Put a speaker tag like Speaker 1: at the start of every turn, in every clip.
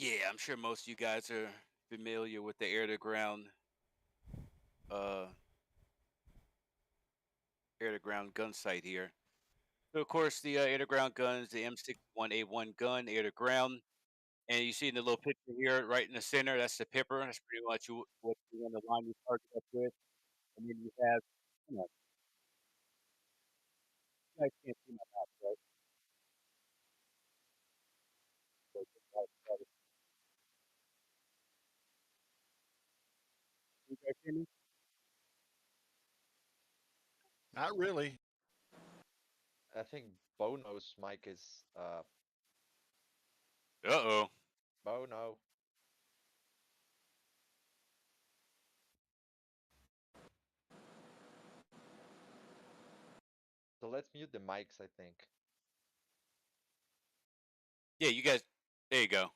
Speaker 1: Yeah, I'm sure most of you guys are familiar with the uh, air to ground gun sight here. So, of course, the air to ground guns, the M61A1 gun, air to ground, and you see in the little picture here, right in the center, that's the pipper. That's pretty much what you want to line your target up with. And then you have, you know, you guys can't see my mouth, right? So you guys hear me?
Speaker 2: Not really.
Speaker 3: I think Bono's mic is
Speaker 1: Uh-oh.
Speaker 3: Bono. So let's mute the mics, I think.
Speaker 1: Yeah, you guys, there you go.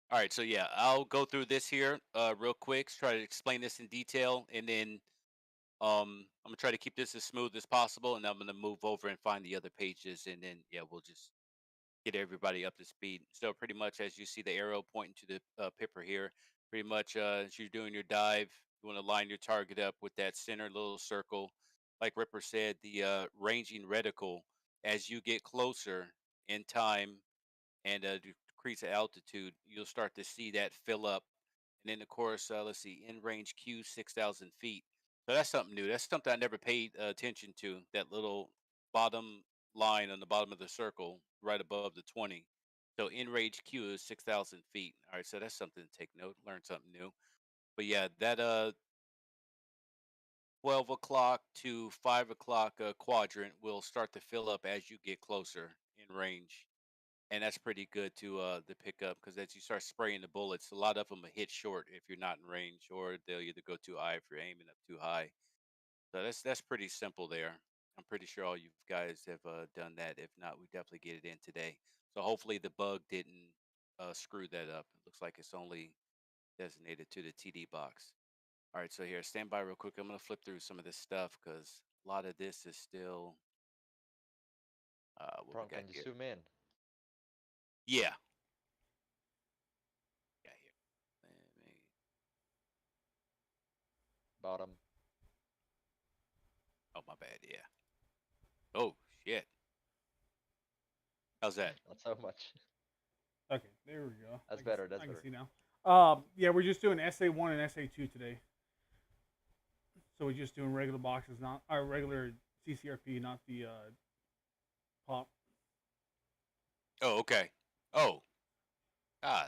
Speaker 1: All right, so yeah, I'll go through this here real quick, try to explain this in detail, and then I'm gonna try to keep this as smooth as possible, and I'm gonna move over and find the other pages, and then yeah, we'll just get everybody up to speed. So pretty much, as you see the arrow pointing to the pipper here, pretty much as you're doing your dive, you want to line your target up with that center little circle. Like Ripper said, the ranging reticle. As you get closer in time and decrease the altitude, you'll start to see that fill up. And then, of course, let's see, in range Q 6,000 feet. So that's something new. That's something I never paid attention to. That little bottom line on the bottom of the circle, right above the 20. So in range Q is 6,000 feet. All right, so that's something to take note. Learn something new. But yeah, that 12 o'clock to 5 o'clock quadrant will start to fill up as you get closer in range, and that's pretty good to pick up because as you start spraying the bullets, a lot of them will hit short if you're not in range, or they'll either go too high if you're aiming up too high. So that's pretty simple there. I'm pretty sure all you guys have done that. If not, we definitely get it in today. So hopefully the bug didn't screw that up. It looks like it's only designated to the TD box. All right, so here, stand by real quick. I'm gonna flip through some of this stuff because a lot of this is still what we
Speaker 3: Prong,
Speaker 1: got
Speaker 3: can you
Speaker 1: here.
Speaker 3: zoom in?
Speaker 1: Yeah, yeah, here. Let me.
Speaker 3: Bottom.
Speaker 1: Oh, my bad. Yeah. Oh shit. How's that?
Speaker 3: Not so much.
Speaker 4: Okay, there we go.
Speaker 3: That's better.
Speaker 4: I
Speaker 3: That's
Speaker 4: can
Speaker 3: better.
Speaker 4: see now. Yeah, we're just doing SA1 and SA2 today. So we're just doing regular boxes, not our regular CCRP, not the pop.
Speaker 1: Oh, okay. Oh,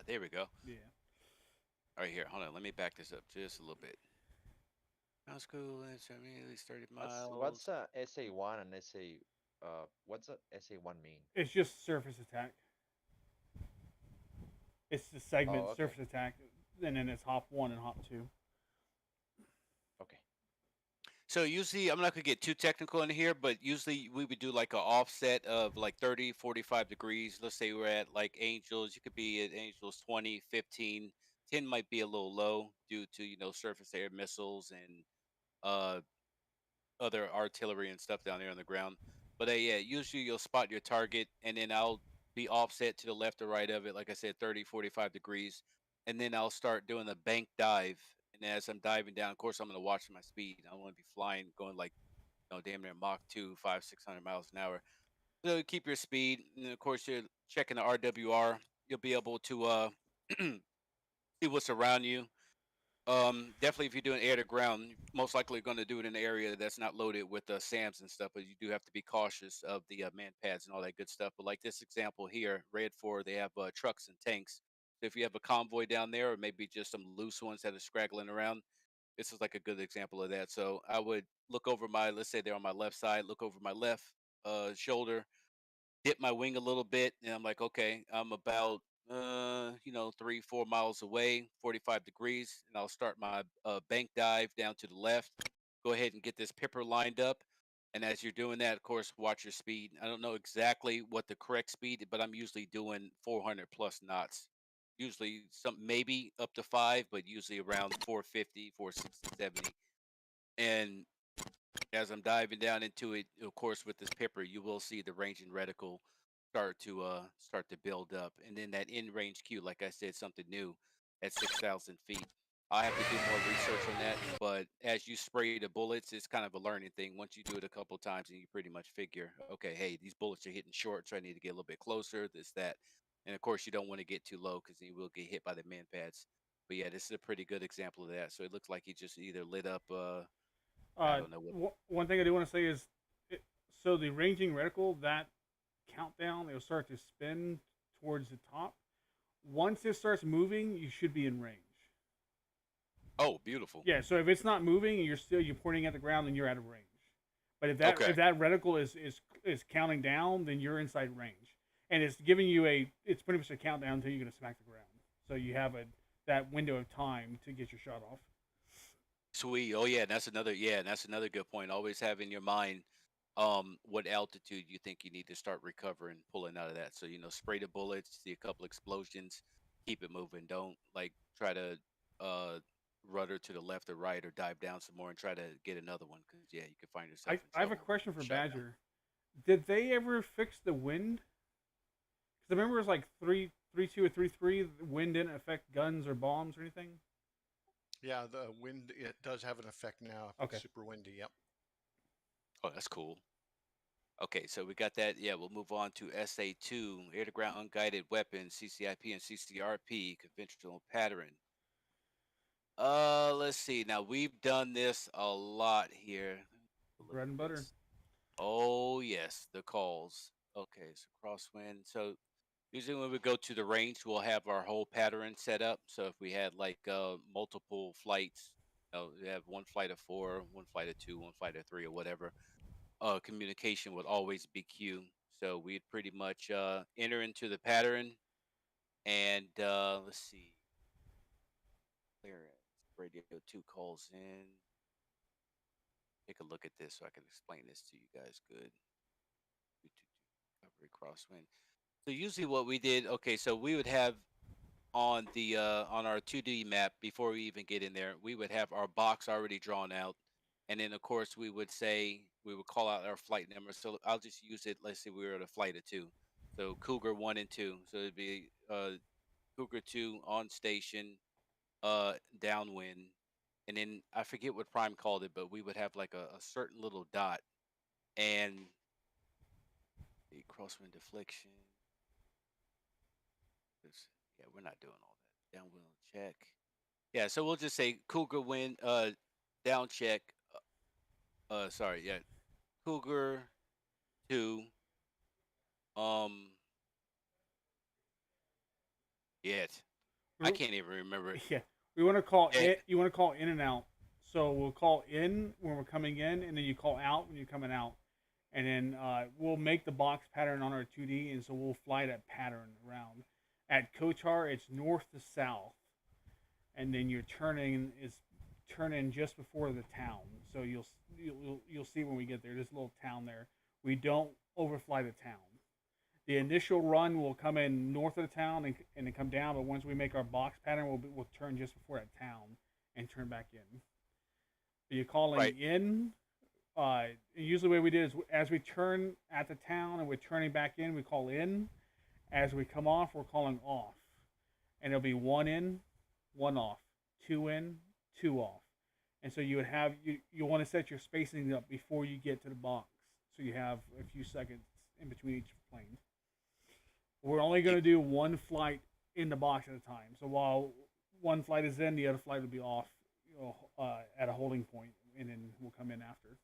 Speaker 1: there we go.
Speaker 4: Yeah.
Speaker 1: All right, here. Hold on. Let me back this up just a little bit. Sounds cool. It's at least 30
Speaker 3: What's
Speaker 1: miles.
Speaker 3: SA1 and what's a SA1 mean?
Speaker 4: It's just surface attack. It's the
Speaker 3: Oh,
Speaker 4: segment
Speaker 3: okay.
Speaker 4: surface attack, and then it's hop one and hop two.
Speaker 3: Okay.
Speaker 1: So usually, I'm not gonna get too technical in here, but usually we would do like an offset of like 30, 45 degrees. Let's say we're at like Angels. You could be at Angels 20, 15. 10 might be a little low due to, surface air missiles and uh other artillery and stuff down there on the ground. But yeah, usually you'll spot your target, and then I'll be offset to the left or right of it, like I said, 30, 45 degrees. And then I'll start doing a bank dive. And as I'm diving down, of course, I'm going to watch my speed. I don't want to be flying, going like, damn near Mach 2, 5, 600 miles an hour. So keep your speed. And then, of course, you're checking the RWR. You'll be able to see what's around you. Definitely, if you're doing air to ground, you're most likely going to do it in an area that's not loaded with SAMs and stuff. But you do have to be cautious of the man pads and all that good stuff. But like this example here, Red 4, they have trucks and tanks. So if you have a convoy down there, or maybe just some loose ones that are scraggling around, this is like a good example of that. So I would look over let's say they're on my left side, look over my left shoulder, dip my wing a little bit, and I'm like, okay, I'm about 3-4 miles away, 45 degrees, and I'll start my bank dive down to the left. Go ahead and get this pipper lined up. And as you're doing that, of course, watch your speed. I don't know exactly what the correct speed, but I'm usually doing 400 plus knots. Usually some maybe up to 5, but usually around 450, 460, 70. And as I'm diving down into it, of course, with this pipper, you will see the ranging reticle start to build up, and then that in range queue, like I said, something new at 6,000 feet. I have to do more research on that, but as you spray the bullets, it's kind of a learning thing. Once you do it a couple times, and you pretty much figure, okay, hey, these bullets are hitting short, so I need to get a little bit closer. This, that, and of course, you don't want to get too low because then you will get hit by the man pads. But yeah, this is a pretty good example of that. So it looks like he just either lit up. I don't know what.
Speaker 4: One thing I do want to say is, so the ranging reticle, that countdown, it'll start to spin towards the top. Once it starts moving, you should be in range.
Speaker 1: Oh, beautiful.
Speaker 4: Yeah, so if it's not moving and you're pointing at the ground, then you're out of range. But if
Speaker 1: Okay.
Speaker 4: that reticle is counting down, then you're inside range, and it's giving you it's pretty much a countdown until you're gonna smack the ground. So you have that window of time to get your shot off.
Speaker 1: Sweet. Oh yeah, and that's another good point. Always have in your mind what altitude you think you need to start recovering, pulling out of that. So, spray the bullets, see a couple explosions, keep it moving. Don't like try to uh rudder to the left or right or dive down some more and try to get another one because yeah, you can find yourself in
Speaker 4: I have a
Speaker 1: trouble.
Speaker 4: question for
Speaker 1: Shut down.
Speaker 4: Badger. Did they ever fix the wind? Because I remember it was like 3.2 or 3.3. The wind didn't affect guns or bombs or anything.
Speaker 2: Yeah, the wind, it does have an effect now. If
Speaker 4: Okay.
Speaker 2: It's super windy. Yep.
Speaker 1: Oh, that's cool. Okay, so we got that. Yeah, we'll move on to SA2, air to ground unguided weapons, CCIP and CCRP, conventional pattern. Let's see. Now we've done this a lot here. Look
Speaker 4: Bread
Speaker 1: at
Speaker 4: and butter.
Speaker 1: this. Oh yes, the calls. Okay, so crosswind. So usually when we go to the range, we'll have our whole pattern set up. So if we had like multiple flights, we have one flight of 4, one flight of 2, one flight of 3, or whatever. Communication would always be Q. So we'd pretty much enter into the pattern, and let's see. Clearance. Radio 2 calls in. Take a look at this so I can explain this to you guys good. Recovery crosswind. So usually what we did, okay, so we would have on our 2D map before we even get in there, we would have our box already drawn out, and then of course we would call out our flight number. So I'll just use it. Let's say we were at a flight of 2, so Cougar 1 and 2. So it'd be Cougar 2 on station, downwind, and then I forget what Prime called it, but we would have like a certain little dot and the crosswind deflection. Yeah, we're not doing all that. Downwind check. Yeah, so we'll just say Cougar wind down check. Sorry, yeah. Cougar 2. Um yet. I can't even remember it.
Speaker 4: Yeah, we want to call
Speaker 1: Yeah.
Speaker 4: it. You want to call in and out. So we'll call in when we're coming in, and then you call out when you're coming out, and then we'll make the box pattern on our 2D, and so we'll fly that pattern around. At Kochar, it's north to south, and then you're turning just before the town. So you'll see when we get there. There's a little town there. We don't overfly the town. The initial run will come in north of the town and then come down, but once we make our box pattern, we'll turn just before that town and turn back in. So you're calling
Speaker 1: Right.
Speaker 4: in. Usually, the way we did is as we turn at the town and we're turning back in, we call in. As we come off, we're calling off, and it'll be 1 in, 1 off, 2 in, 2 off, and so you would have you want to set your spacing up before you get to the box, so you have a few seconds in between each plane. We're only going to do one flight in the box at a time. So while one flight is in, the other flight will be off, at a holding point, and then we'll come in after.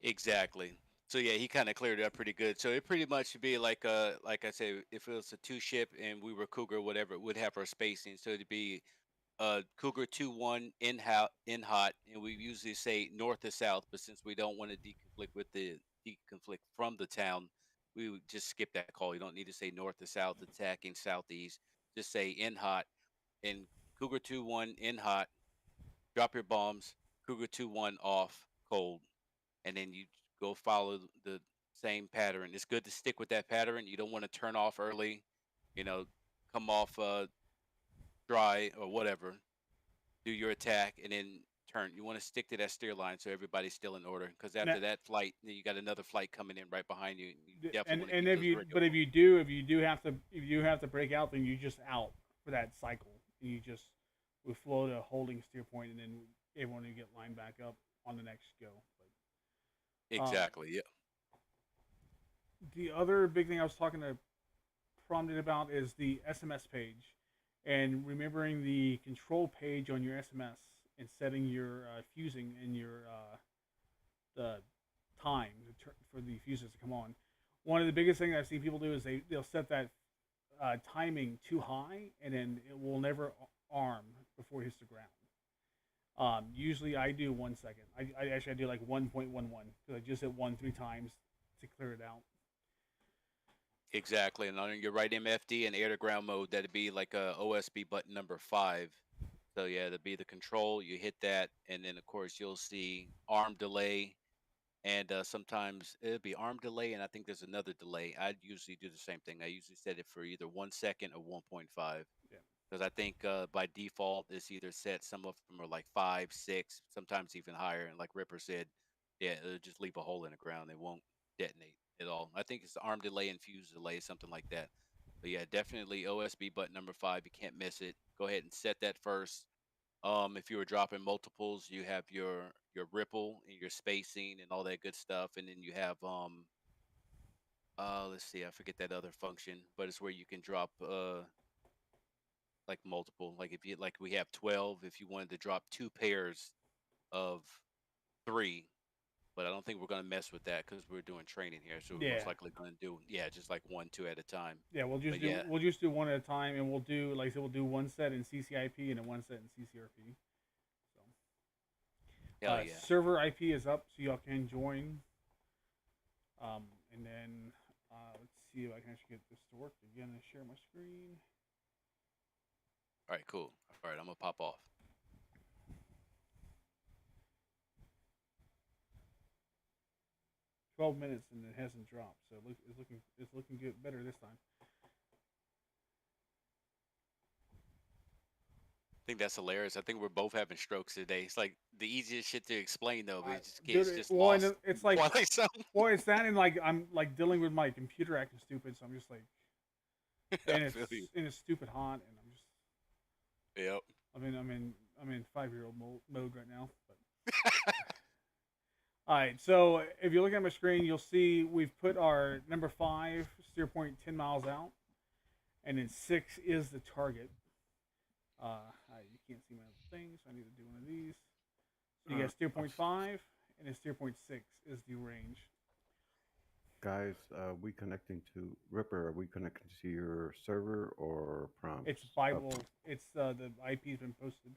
Speaker 1: Exactly. So yeah, he kind of cleared it up pretty good. So it pretty much should be like like I say, if it was a 2 ship and we were Cougar, whatever, it would have our spacing. So it'd be Cougar 2-1 in hot, and we usually say north to south, but since we don't want to deconflict from the town, we would just skip that call. You don't need to say north to south, attacking southeast. Just say in hot, and Cougar 2-1 in hot. Drop your bombs. Cougar 2-1 off cold, and then you go follow the same pattern. It's good to stick with that pattern. You don't want to turn off early, you know, come off dry or whatever. Do your attack and then turn. You want to stick to that steer line so everybody's still in order. Because after that flight, then you got another flight coming in right behind you. You definitely want to keep those radios on.
Speaker 4: if you do have to break out, then you just out for that cycle. And you just we flow to a holding steer point, and then everyone will get lined back up on the next go. But,
Speaker 1: Exactly. Yeah.
Speaker 4: the other big thing I was talking to Prompted about is the SMS page, and remembering the control page on your SMS and setting your fusing and your the time for the fuses to come on. One of the biggest things I've seen people do is they'll set that timing too high, and then it will never arm before it hits the ground. Usually I do 1 second. I do like 1.11 because I just hit 1 3 times to clear it out.
Speaker 1: Exactly. And on your right MFD and air to ground mode, that'd be like a OSB button number 5. So yeah, that'd be the control. You hit that, and then of course you'll see arm delay, and sometimes it'll be arm delay, and I think there's another delay. I usually do the same thing. I usually set it for either 1 second or 1.5.
Speaker 4: Yeah.
Speaker 1: Because I think by default it's either set. Some of them are like 5, 6, sometimes even higher. And like Ripper said, yeah, it'll just leave a hole in the ground. It won't detonate at all. I think it's arm delay and fuse delay, something like that. But yeah, definitely OSB button number 5. You can't miss it. Go ahead and set that first. If you were dropping multiples, you have your ripple and your spacing and all that good stuff, and then you have let's see, I forget that other function, but it's where you can drop like multiple. Like if you like we have 12. If you wanted to drop 2 pairs of 3, but I don't think we're gonna mess with that because we're doing training here. So we're most likely gonna do just like 1, 2 at a time.
Speaker 4: Yeah, we'll just do one at a time, and we'll do like I said, we'll do 1 set in CCIP and then 1 set in CCRP. So
Speaker 1: Hell yeah.
Speaker 4: server IP is up, so y'all can join. And then let's see if I can actually get this to work again and share my screen.
Speaker 1: All right, cool. All right, I'm gonna pop off.
Speaker 4: $12 minutes and it hasn't dropped, so it's looking good, better this time.
Speaker 1: I think that's hilarious. I think we're both having strokes today. It's like the easiest shit to explain though, but it's just lost.
Speaker 4: It's like well, it's that and like I'm like dealing with my computer acting stupid, so I'm just like, and it's stupid hot, and I'm just.
Speaker 1: Yep.
Speaker 4: I'm in 5-year-old mode right now. But. All right, so if you look at my screen, you'll see we've put our number 5 steer point 10 miles out, and then 6 is the target. You can't see my thing, so I need to do one of these. So you got steer point 5, and then steer point 6 is the range.
Speaker 5: Guys, we connecting to Ripper? Are we connecting to your server or prompts?
Speaker 4: It's Bible. It's the IP's been posted.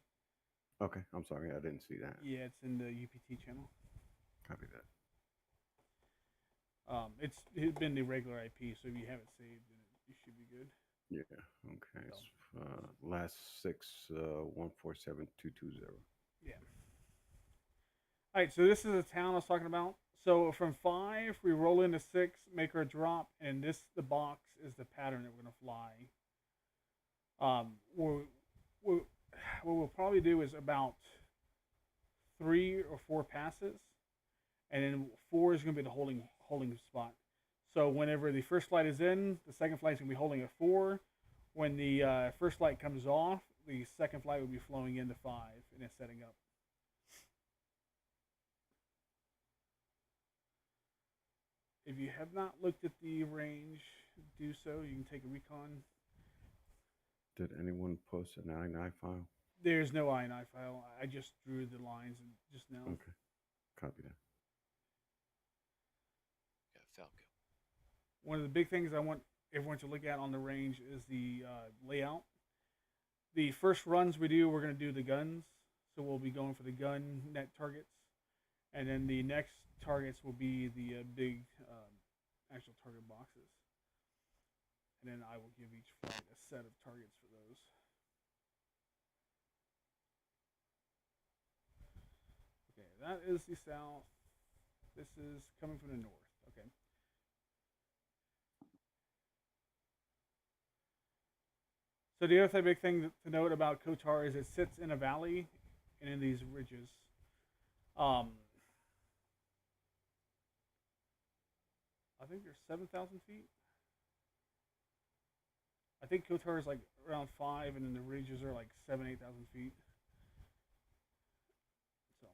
Speaker 5: Okay, I'm sorry, I didn't see that.
Speaker 4: Yeah, it's in the UPT channel.
Speaker 5: Copy that.
Speaker 4: It's been the regular IP, so if you have it saved, then it should be good.
Speaker 5: Yeah. Okay. Last 6 147220.
Speaker 4: Yeah. All right. So this is the town I was talking about. So from 5, we roll into 6, make our drop, and the box is the pattern that we're gonna fly. What we'll probably do is about 3 or 4 passes, and then 4 is gonna be the holding spot. So whenever the first flight is in, the second flight is gonna be holding at 4. When the first flight comes off, the second flight will be flowing into 5 and then setting up. If you have not looked at the range, do so. You can take a recon.
Speaker 5: Did anyone post an INI file?
Speaker 4: There's no INI file. I just drew the lines just now.
Speaker 5: Okay. Copy that.
Speaker 1: Yeah, Falcon.
Speaker 4: One of the big things I want everyone to look at on the range is the layout. The first runs we do, we're going to do the guns. So we'll be going for the gun net targets. And then the next targets will be the big actual target boxes. And then I will give each flight a set of targets for those. Okay, that is the south. This is coming from the north. Okay. So the other big thing to note about Kotar is it sits in a valley and in these ridges. Um, I think they're 7,000 feet. I think Kotar is like around 5, and then the ridges are like 8,000 feet. So,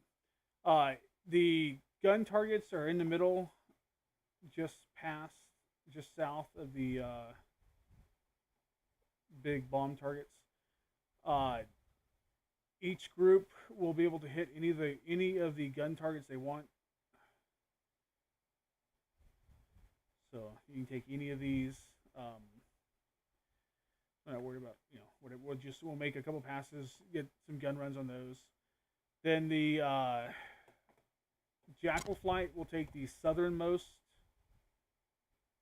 Speaker 4: the gun targets are in the middle, just south of the big bomb targets. Each group will be able to hit any of the gun targets they want. So you can take any of these. I'm not worried about whatever. We'll make a couple passes, get some gun runs on those. Then the Jackal flight will take the southernmost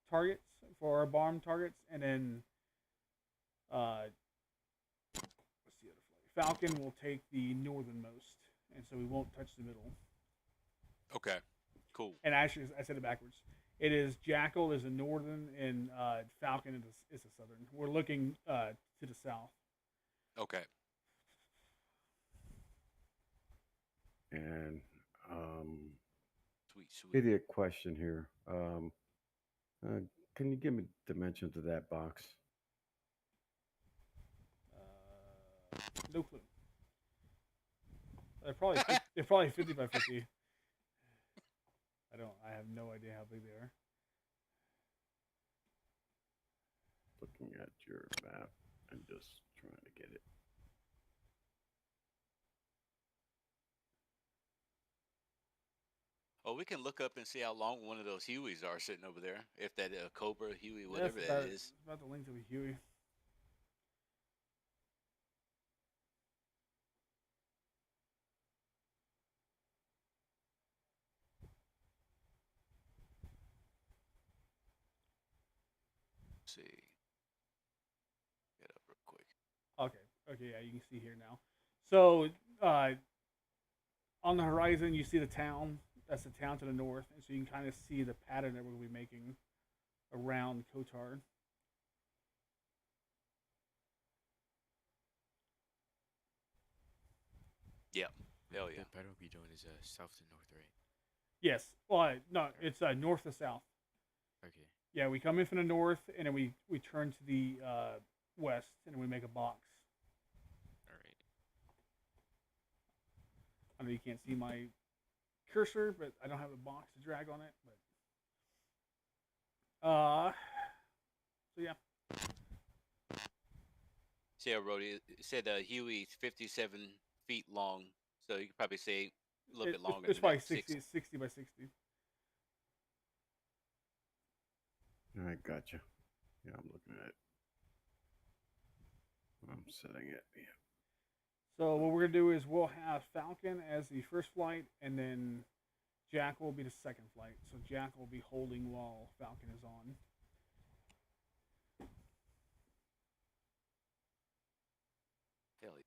Speaker 4: targets for our bomb targets, and then what's the other flight? Falcon will take the northernmost, and so we won't touch the middle.
Speaker 1: Okay, cool.
Speaker 4: And actually, I said it backwards. It is Jackal is the northern, and Falcon is the southern. We're looking to the south.
Speaker 1: Okay.
Speaker 5: And
Speaker 1: Sweet.
Speaker 5: idiot question here. Can you give me dimensions of that box?
Speaker 4: No clue. They're probably 50 by 50. I have no idea how big they are.
Speaker 5: Looking at your map and just trying to get it.
Speaker 1: Oh, we can look up and see how long one of those Hueys are sitting over there. If that Cobra Huey, whatever that is.
Speaker 4: It's about the length of a Huey.
Speaker 1: Let's see. Get up real quick.
Speaker 4: Okay, yeah, you can see here now. So, on the horizon, you see the town. That's the town to the north, and so you can kind of see the pattern that we're going to be making around Kotar.
Speaker 1: Yeah. Hell yeah.
Speaker 6: The battle we're doing is south to north, right?
Speaker 4: Yes. Well, no, it's north to south.
Speaker 6: Okay.
Speaker 4: Yeah, we come in from the north, and then we turn to the west, and we make a box.
Speaker 6: All right.
Speaker 4: I know you can't see my cursor, but I don't have a box to drag on it. But so yeah.
Speaker 1: See, I wrote it. It said Huey's 57 feet long, so you could probably say a little bit longer.
Speaker 4: It's
Speaker 1: than
Speaker 4: probably
Speaker 1: that.
Speaker 4: 60 by 60.
Speaker 5: All right, gotcha. Yeah, I'm looking at it. I'm setting it. Yeah.
Speaker 4: So what we're gonna do is we'll have Falcon as the first flight, and then Jack will be the second flight. So Jack will be holding while Falcon is on.
Speaker 1: Hell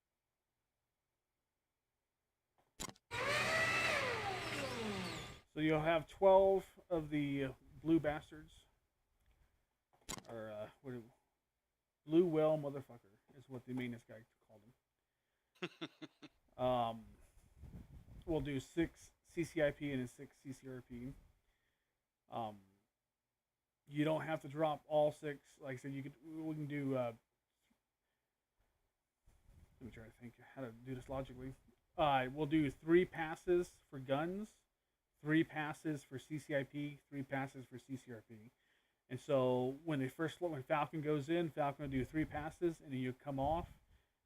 Speaker 1: yeah.
Speaker 4: So you'll have 12 of the blue bastards, or blue whale motherfucker is what the maintenance guy called him. We'll do 6 CCIP and 6 CCRP. You don't have to drop all 6. Like I said, we can do. Let me try to think how to do this logically. We'll do 3 passes for guns, 3 passes for CCIP, 3 passes for CCRP. And so when Falcon goes in, Falcon will do 3 passes, and then you come off.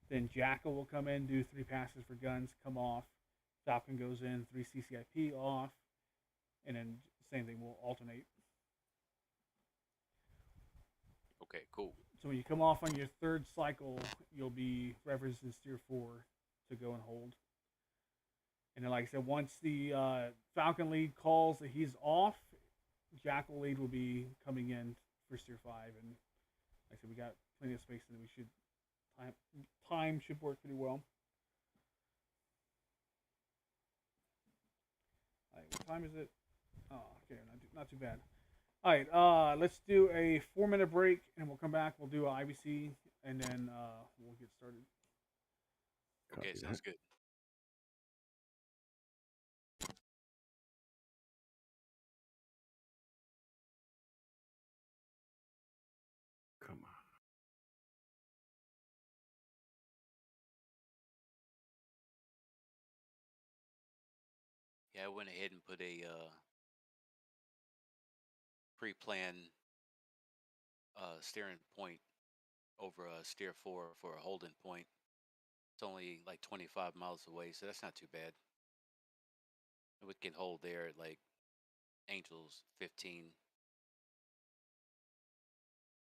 Speaker 4: Then Jackal will come in, do 3 passes for guns, come off. Falcon goes in, 3 CCIP off, and then same thing. We'll alternate.
Speaker 1: Okay, cool.
Speaker 4: So when you come off on your 3rd cycle, you'll be referenced in Steer 4 to go and hold. And then, like I said, once the Falcon lead calls that he's off, Jackal lead will be coming in for Steer 5. And like I said, we got plenty of space, and we should time should work pretty well. All right, what time is it? Oh, okay, not too bad. All right, let's do a 4-minute break, and we'll come back. We'll do IBC, and then we'll get started.
Speaker 1: Okay,
Speaker 5: Copy
Speaker 1: sounds
Speaker 5: that.
Speaker 1: good. Yeah, I went ahead and put a pre-planned steering point over a steer 4 for a holding point. It's only like 25 miles away, so that's not too bad. We can hold there at like Angels 15.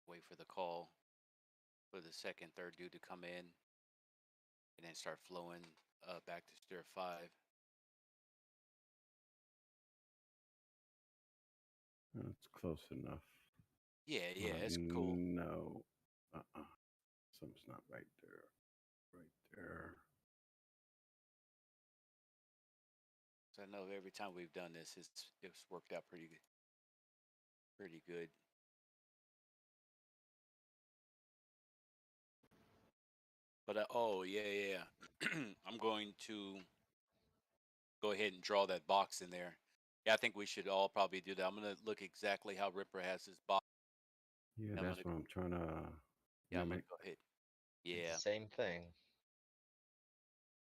Speaker 1: Wait for the call for the second, third dude to come in, and then start flowing back to steer 5.
Speaker 5: That's close enough.
Speaker 1: Yeah, it's cool.
Speaker 5: No. Something's not right there. Right there.
Speaker 1: So I know every time we've done this, it's worked out pretty good. But oh yeah. I'm going to go ahead and draw that box in there. Yeah, I think we should all probably do that. I'm gonna look exactly how Ripper has his box.
Speaker 5: Yeah,
Speaker 1: I'm
Speaker 5: that's
Speaker 1: gonna
Speaker 5: what I'm trying to
Speaker 1: Yeah, I'm gonna
Speaker 5: mimic.
Speaker 1: go ahead.
Speaker 3: It's
Speaker 1: Yeah,
Speaker 3: the same thing.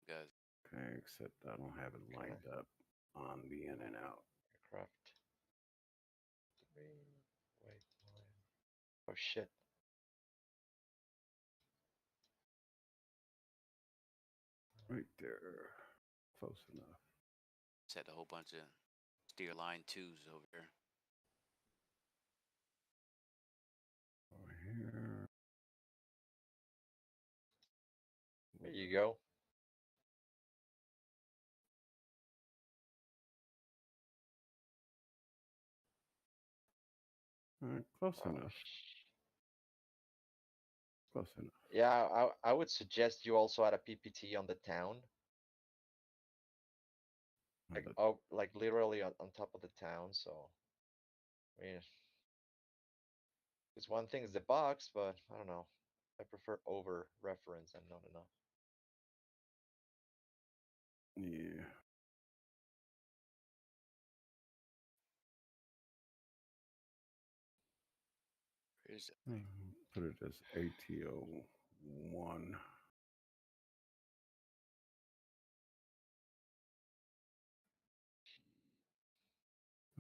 Speaker 1: guys.
Speaker 5: Okay, except I don't have it
Speaker 3: Okay.
Speaker 5: lined up on the in and out.
Speaker 3: Aircraft. 3, wait, 9. Oh shit.
Speaker 5: Right there. Close enough.
Speaker 1: Set a whole bunch of steer line 2s over there.
Speaker 5: Over here.
Speaker 3: There you go.
Speaker 5: All right, close
Speaker 3: Oh,
Speaker 5: enough. Close enough.
Speaker 3: yeah, I would suggest you also add a PPT on the town. Like,
Speaker 5: But
Speaker 3: oh, like literally on top of the town, so. I mean, because one thing is the box, but I don't know. I prefer over reference and not enough.
Speaker 5: yeah.
Speaker 1: Here's
Speaker 5: Put it as ATO1.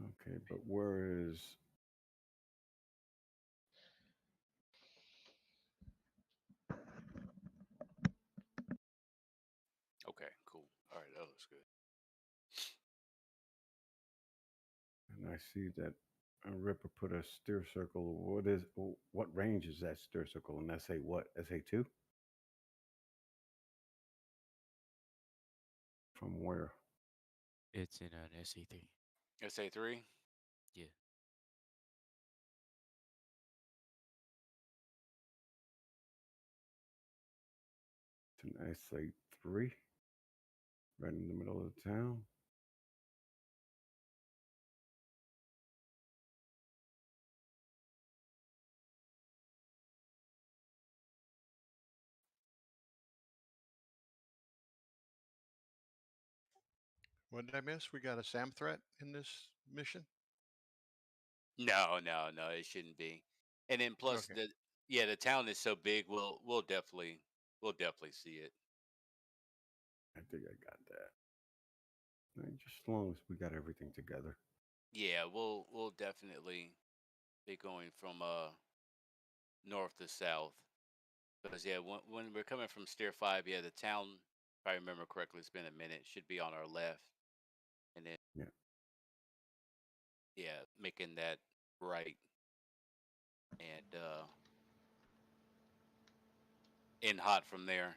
Speaker 5: Okay, but where is
Speaker 1: okay, cool. All right, that looks good.
Speaker 5: and I see that Ripper put a steer circle. What range is that steer circle? And SA what? SA2? From where?
Speaker 6: It's in an SE3.
Speaker 1: SA3.
Speaker 6: Yeah.
Speaker 5: It's an SA3. Right in the middle of the town.
Speaker 2: What did I miss? We got a SAM threat in this mission?
Speaker 1: No, it shouldn't be. And then plus
Speaker 2: Okay.
Speaker 1: the town is so big. We'll definitely see it.
Speaker 5: I think I got that. Just as long as we got everything together.
Speaker 1: Yeah, we'll definitely be going from north to south. Because yeah, when we're coming from steer 5, yeah, the town, if I remember correctly, it's been a minute, should be on our left, and then
Speaker 5: Yeah.
Speaker 1: yeah, making that right and in hot from there.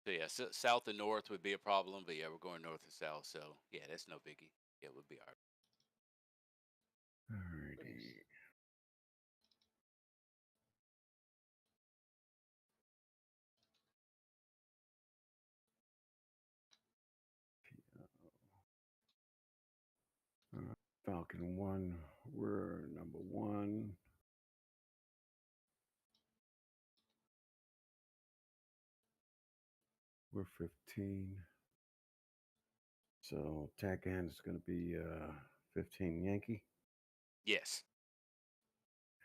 Speaker 1: So yeah, south and north would be a problem, but yeah, we're going north and south, so yeah, that's no biggie. Yeah, we'll be all right.
Speaker 5: Alrighty. Falcon 1, we're number 1. We're 15. So tag end is going to be 15 Yankee
Speaker 1: Yes,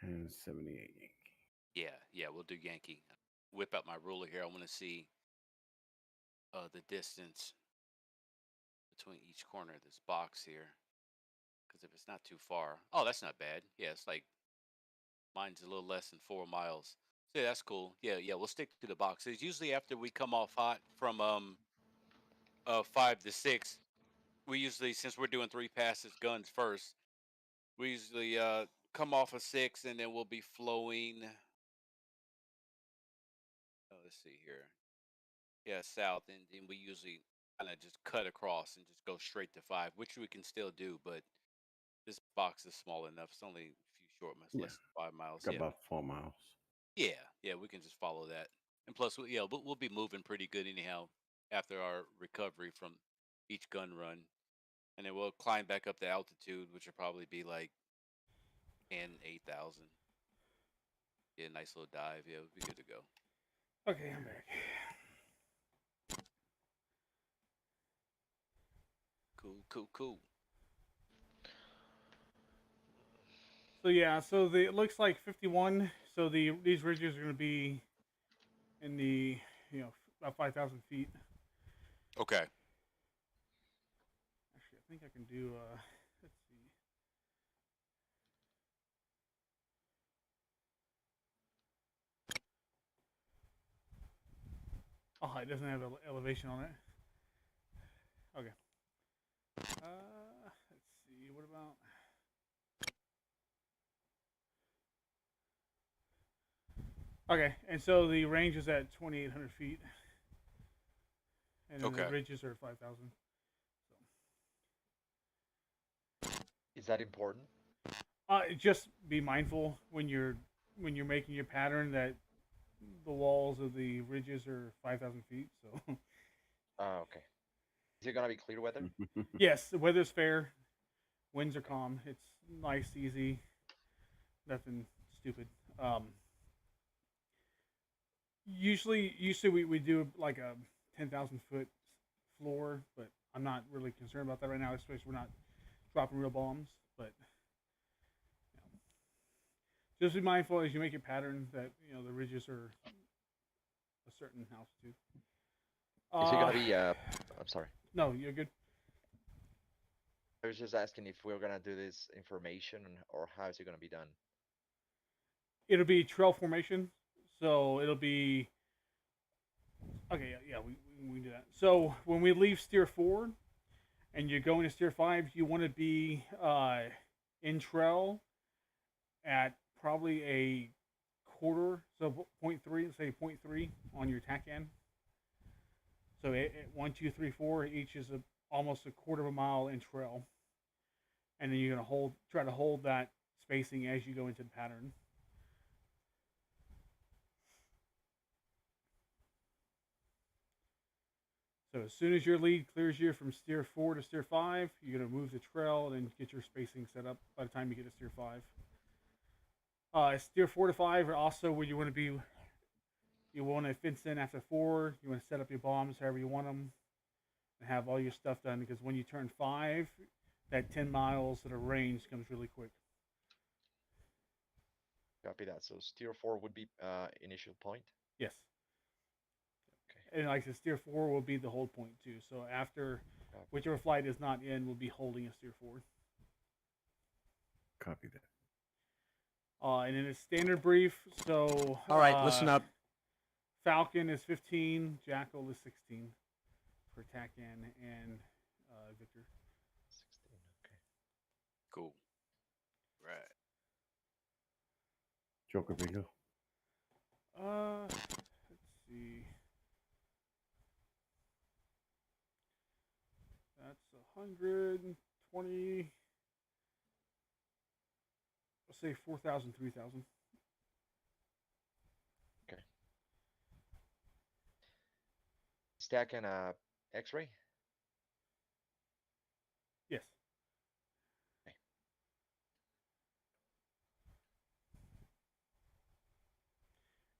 Speaker 5: and 78 Yankee.
Speaker 1: yeah, we'll do Yankee. Whip out my ruler here. I want to see the distance between each corner of this box here. Because if it's not too far, oh, that's not bad. Yeah, it's like mine's a little less than 4 miles. So yeah, that's cool. Yeah, we'll stick to the boxes. Usually after we come off hot from 5 to 6, we usually, since we're doing 3 passes guns first, we usually come off of 6 and then we'll be flowing. Let's see here. Yeah, south, and then we usually kind of just cut across and just go straight to 5, which we can still do, but this box is small enough. It's only a few short miles,
Speaker 5: Yeah.
Speaker 1: less than 5 miles.
Speaker 5: Got
Speaker 1: Yeah.
Speaker 5: about 4 miles.
Speaker 1: Yeah, we can just follow that. And plus, we'll be moving pretty good anyhow after our recovery from each gun run. And then we'll climb back up the altitude, which will probably be like 8,000. Yeah, nice little dive. Yeah, we'll be good to go.
Speaker 4: Okay, I'm back.
Speaker 1: Cool.
Speaker 4: So yeah, so it looks like 51. So these ridges are going to be in the about 5,000 feet.
Speaker 1: Okay.
Speaker 4: Actually, I think I can do. Let's see. Oh, it doesn't have elevation on it. Okay. Let's see. What about? Okay, and so the range is at 2,800 feet, and then the
Speaker 1: Okay.
Speaker 4: ridges are 5,000.
Speaker 3: Is that important?
Speaker 4: Just be mindful when you're making your pattern that the walls of the ridges are 5,000 feet. So
Speaker 3: Okay. Is it gonna be clear weather?
Speaker 4: yes, the weather's fair, winds are calm. It's nice, easy, nothing stupid. Usually we do like a 10,000 foot floor, but I'm not really concerned about that right now, especially we're not dropping real bombs. But just be mindful as you make your pattern that the ridges are a certain altitude.
Speaker 3: Is it gonna be? I'm sorry.
Speaker 4: No, you're good.
Speaker 3: I was just asking if we're gonna do this information or how is it gonna be done?
Speaker 4: It'll be trail formation, so it'll be okay. Yeah, we can do that. So when we leave steer 4 and you're going to steer 5, you want to be in trail at probably a quarter, so 0.3, say 0.3 on your tack end. So 1, 2, 3, 4, each is almost a quarter of a mile in trail, and then you're gonna try to hold that spacing as you go into the pattern. So as soon as your lead clears you from steer 4 to steer 5, you're gonna move the trail and then get your spacing set up by the time you get to steer 5. Steer 4 to 5 are also where you want to be. You want to fence in after 4. You want to set up your bombs however you want them, and have all your stuff done. Because when you turn 5, that 10 miles at a range comes really quick.
Speaker 3: Copy that. So steer 4 would be initial point.
Speaker 4: Yes.
Speaker 3: Okay.
Speaker 4: And like I said, steer 4 will be the hold point too. So after whichever flight is not in, will be holding a steer 4.
Speaker 5: Copy that.
Speaker 4: And in a standard brief, so
Speaker 7: all right, listen up.
Speaker 4: Falcon is 15, Jackal is 16 for TACAN and Victor.
Speaker 3: 16. Okay.
Speaker 1: Cool. Right.
Speaker 5: Joker bingo.
Speaker 4: Let's see. That's 120. Let's say 4,000, 3,000.
Speaker 3: Okay. Stack and X-ray.
Speaker 4: Yes.
Speaker 3: Okay.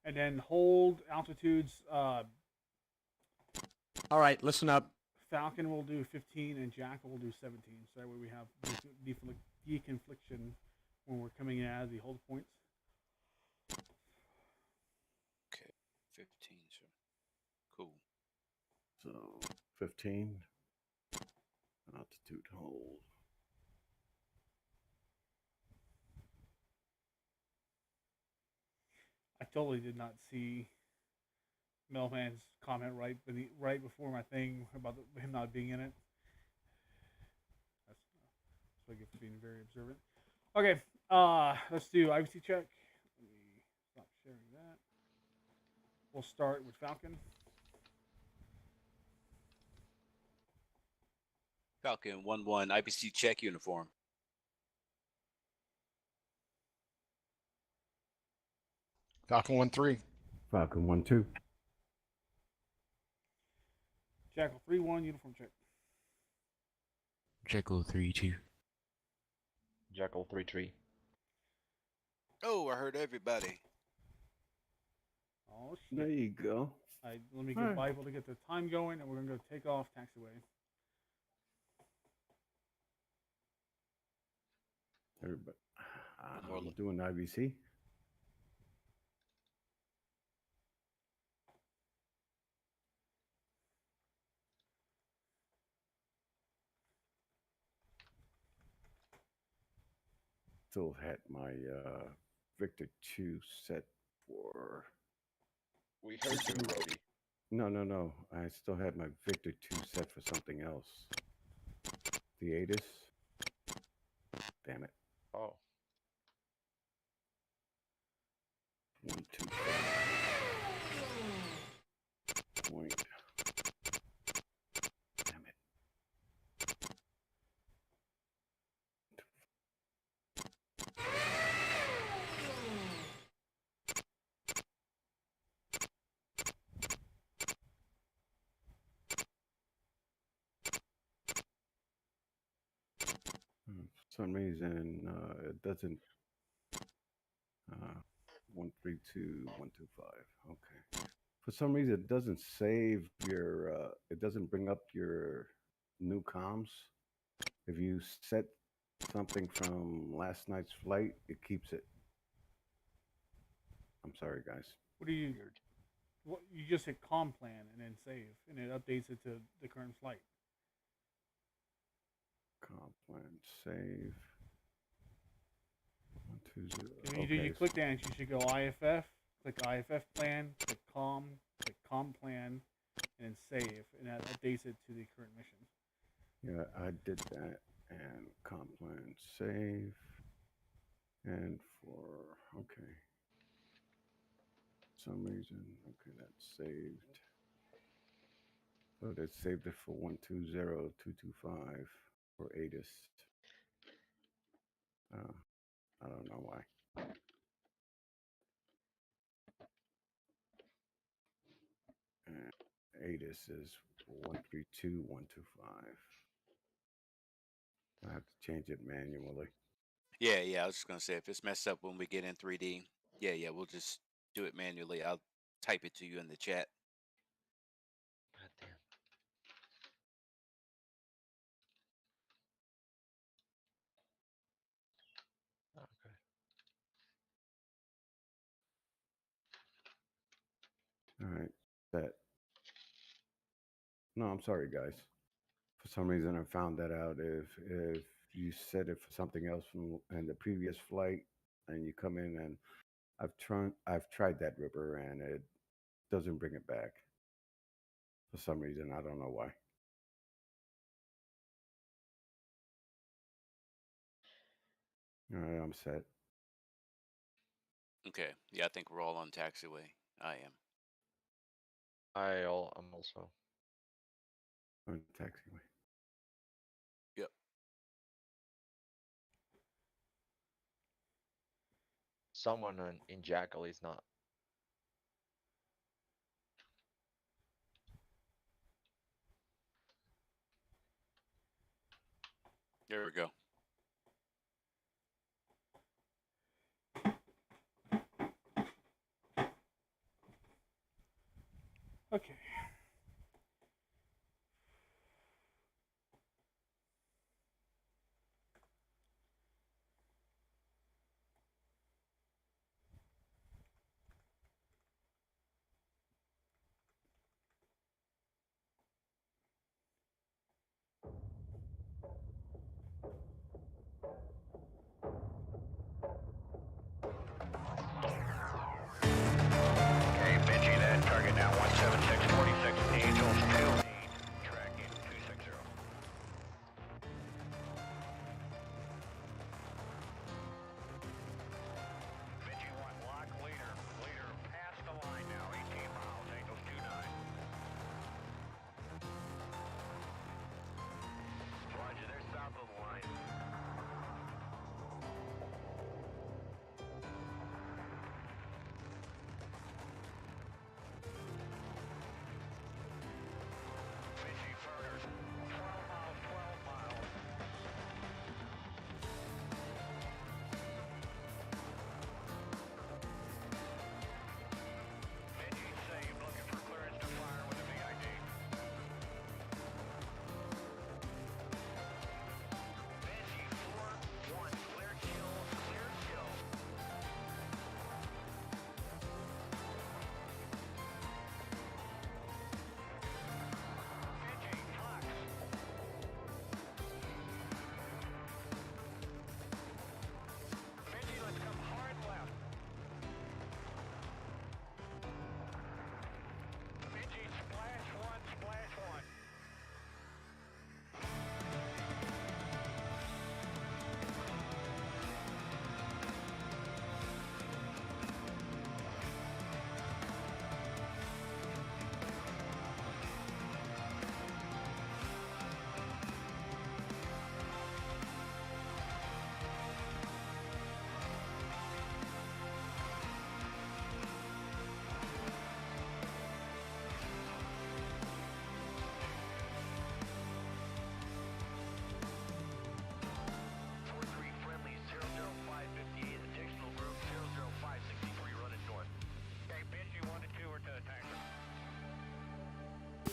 Speaker 4: And then hold altitudes.
Speaker 7: All right, listen up.
Speaker 4: Falcon will do 15 and Jackal will do 17. So that way we have deconfliction when we're coming in out of the hold points.
Speaker 1: Okay. 15. So cool.
Speaker 5: So 15. Altitude hold.
Speaker 4: I totally did not see Mailman's comment right before my thing about him not being in it. That's what I get for being very observant. Okay, let's do IBC check. Let me stop sharing that. We'll start with Falcon.
Speaker 1: Falcon 1-1 IPC check uniform.
Speaker 2: Falcon 1-3.
Speaker 5: Falcon 1-2.
Speaker 4: Jackal 3-1 uniform check.
Speaker 6: Jekyll 3-2.
Speaker 3: Jekyll 3-3.
Speaker 1: Oh, I heard everybody.
Speaker 4: Oh
Speaker 5: There
Speaker 4: shit!
Speaker 5: you go.
Speaker 4: Let me get
Speaker 5: Alright.
Speaker 4: Bible to get the time going, and we're gonna go take off taxiway.
Speaker 5: Everybody.
Speaker 1: More
Speaker 5: I'm
Speaker 1: li-
Speaker 5: doing IBC. Still had my Victor 2 set for.
Speaker 3: We heard you, Brody.
Speaker 5: No. I still had my Victor 2 set for something else. The ATIS. Damn it.
Speaker 3: Oh,
Speaker 5: 1, 2, 5. Point. Damn it. For some reason, it doesn't. 132, 125. Okay. For some reason, it doesn't save your. It doesn't bring up your new comms. If you set something from last night's flight, it keeps it. I'm sorry, guys.
Speaker 4: What do you?
Speaker 3: weird.
Speaker 4: What you just hit com plan and then save, and it updates it to the current flight.
Speaker 5: Comp plan save. 120.
Speaker 4: When you do, you click that, and you should go IFF. Click IFF plan. Click com. Click com plan, and then save, and that updates it to the current mission.
Speaker 5: Yeah, I did that. And comp plan save. And for okay. For some reason, okay, that's saved. But it saved it for 120225 for ATIS. I don't know why. And ATIS is 132125. I have to change it manually.
Speaker 1: Yeah. I was just gonna say if it's messed up when we get in 3D, yeah, we'll just do it manually. I'll type it to you in the chat.
Speaker 3: God damn. Okay.
Speaker 5: All right. That. No, I'm sorry, guys. For some reason, I found that out. If you set it for something else from in the previous flight, and you come in and I've tried that Ripper, and it doesn't bring it back. For some reason, I don't know why. All right, I'm set.
Speaker 1: Okay. Yeah, I think we're all on taxiway. I am.
Speaker 3: I'm also.
Speaker 5: On the taxiway.
Speaker 1: Yep.
Speaker 3: Someone in Jackal is not.
Speaker 1: There we go.
Speaker 4: Okay.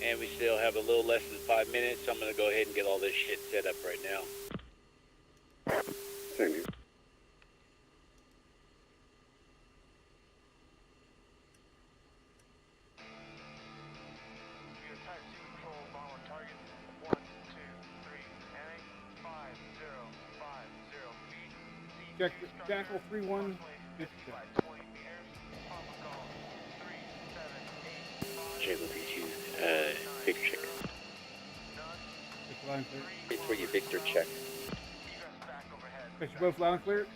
Speaker 1: And we still have a little less than 5 minutes, so I'm gonna go ahead and get all this shit set up right now.
Speaker 5: Same here.
Speaker 4: Check Jackal 3-1.
Speaker 1: Jackal 3-2, Victor check.
Speaker 4: Loud and clear.
Speaker 1: It's for you, Victor check.
Speaker 4: Check you both loud and clear.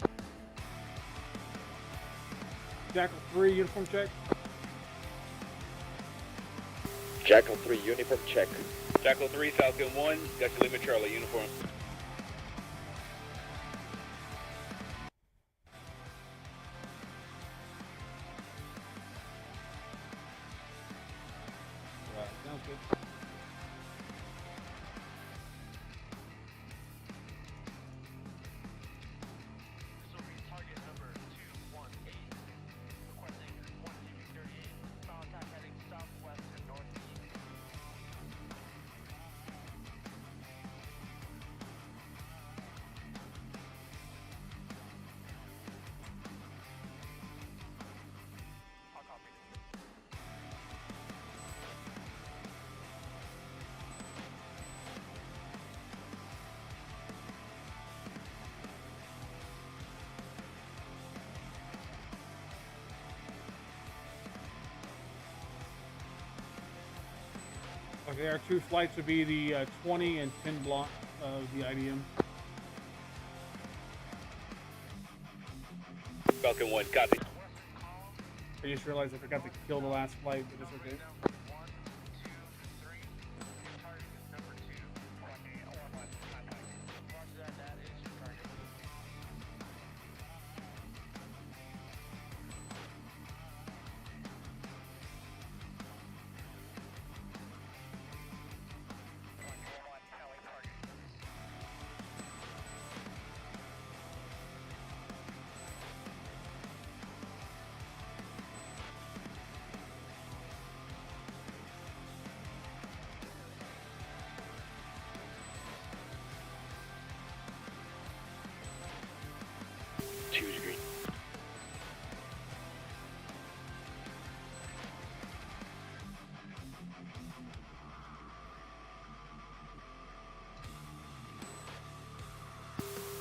Speaker 4: Jackal 3, uniform check.
Speaker 3: Jackal 3, uniform check.
Speaker 1: Jackal 3, Falcon 1, got your Lima Charlie uniform.
Speaker 4: Right, sounds good. Okay, our two flights would be the 20 and 10 block of the IDM.
Speaker 1: Falcon 1, copy.
Speaker 4: I just realized I forgot to kill the last flight, but it's okay.
Speaker 1: Choose green.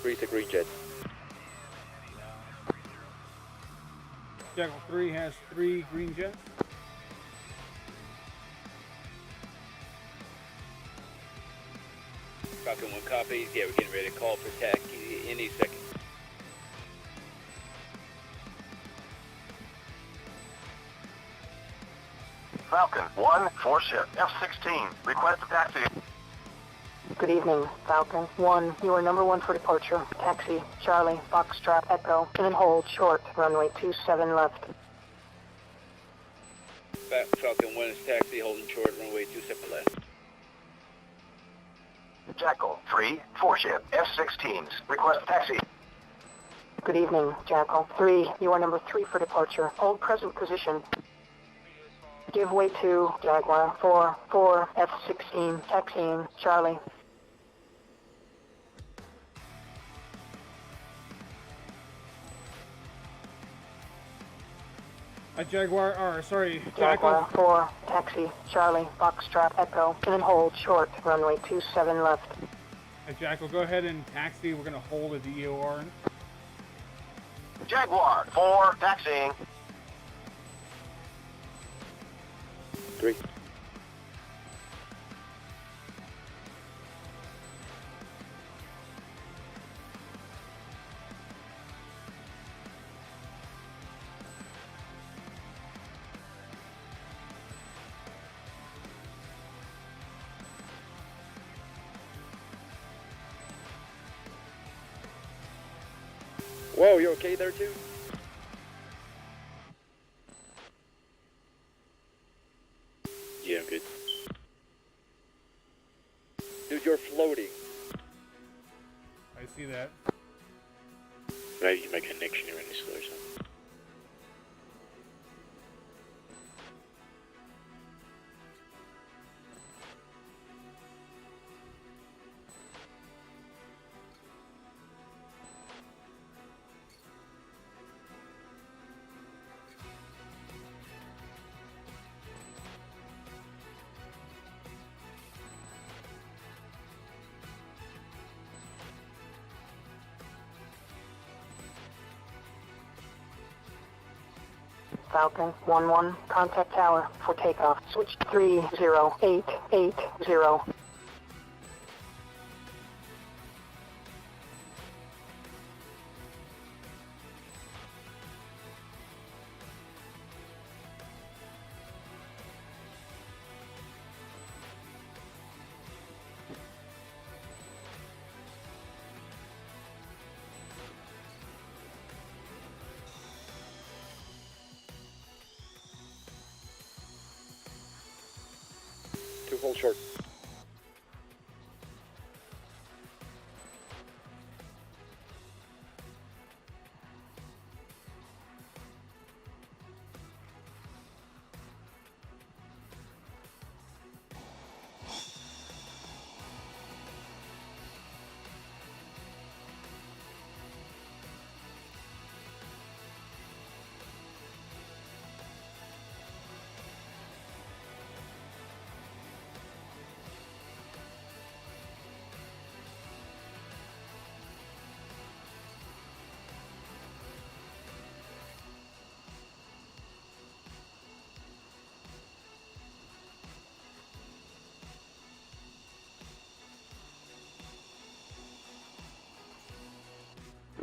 Speaker 3: Three's a green jet.
Speaker 4: Jackal 3 has 3 green jets.
Speaker 1: Falcon 1 copy. Yeah, we're getting ready to call for attack any second.
Speaker 7: Falcon 1, 4-ship, F-16. Request a taxi.
Speaker 8: Good evening, Falcon 1. You are number 1 for departure. Taxi, Charlie, Foxtrot, Echo, and then hold short, runway 27 left.
Speaker 1: Falcon 1 is taxi, holding short, runway 27 left.
Speaker 7: Jackal 3, 4-ship, F-16s. Request a taxi.
Speaker 8: Good evening, Jackal 3. You are number 3 for departure. Hold present position. Give way to Jaguar 4, F-16, taxiing, Charlie.
Speaker 4: Jaguar, or sorry,
Speaker 8: Jaguar
Speaker 4: Jackal.
Speaker 8: 4, taxi, Charlie, Foxtrot, Echo, and then hold short, runway 27 left.
Speaker 4: Jackal, go ahead and taxi. We're going to hold at the EOR.
Speaker 7: Jaguar 4, taxiing.
Speaker 3: 3. Whoa, you okay there too?
Speaker 1: Yeah, I'm good.
Speaker 3: Dude, you're floating.
Speaker 4: I see that.
Speaker 1: Maybe my connection is really slow or something.
Speaker 8: Falcon 1-1, contact tower for takeoff. Switch 30880.
Speaker 9: Two full short.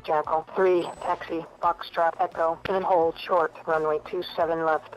Speaker 8: Jackal 3, taxi, Foxtrot Echo, and hold short, runway 27 left.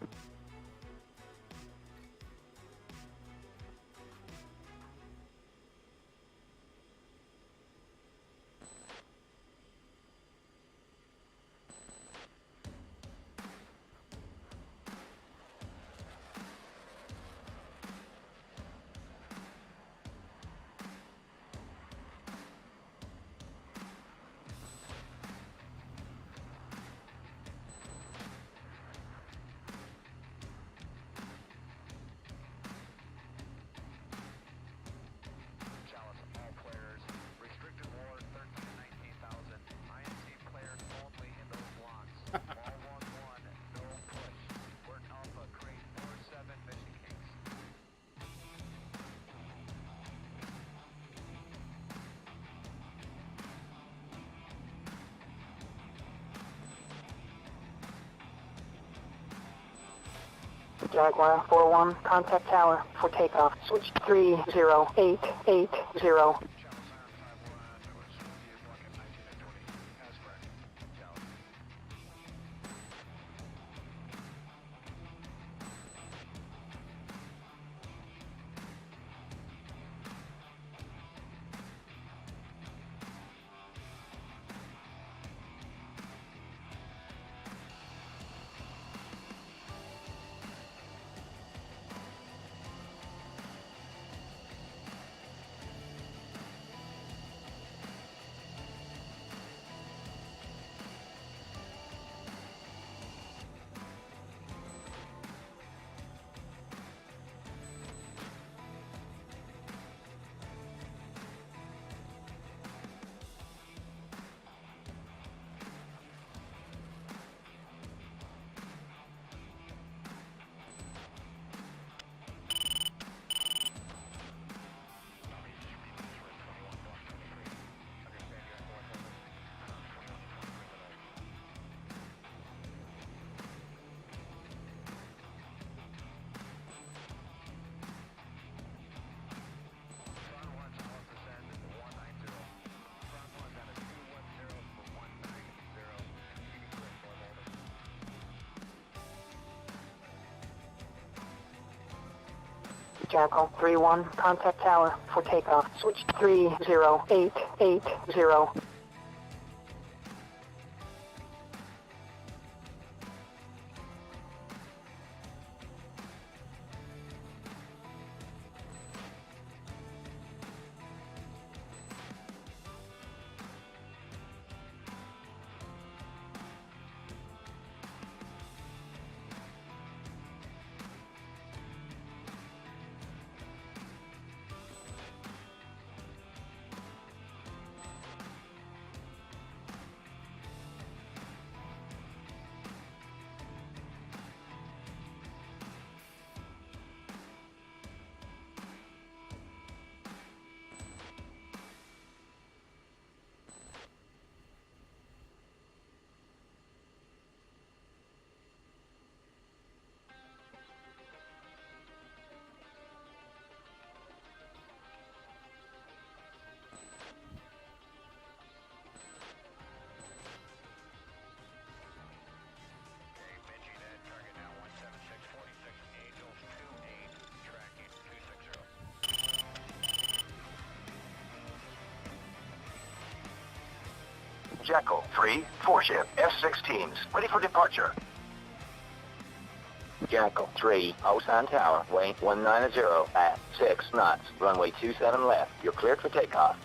Speaker 8: Jaguar 4-1, contact tower for takeoff. Switch 30880. Jackal 3-1, contact tower for takeoff. Switch 30880.
Speaker 7: Jackal 3, 4 ship, F-16s, ready for departure.
Speaker 8: Jackal 3, Osan Tower, weight 190 at 6 knots, runway 27 left. You're cleared for takeoff.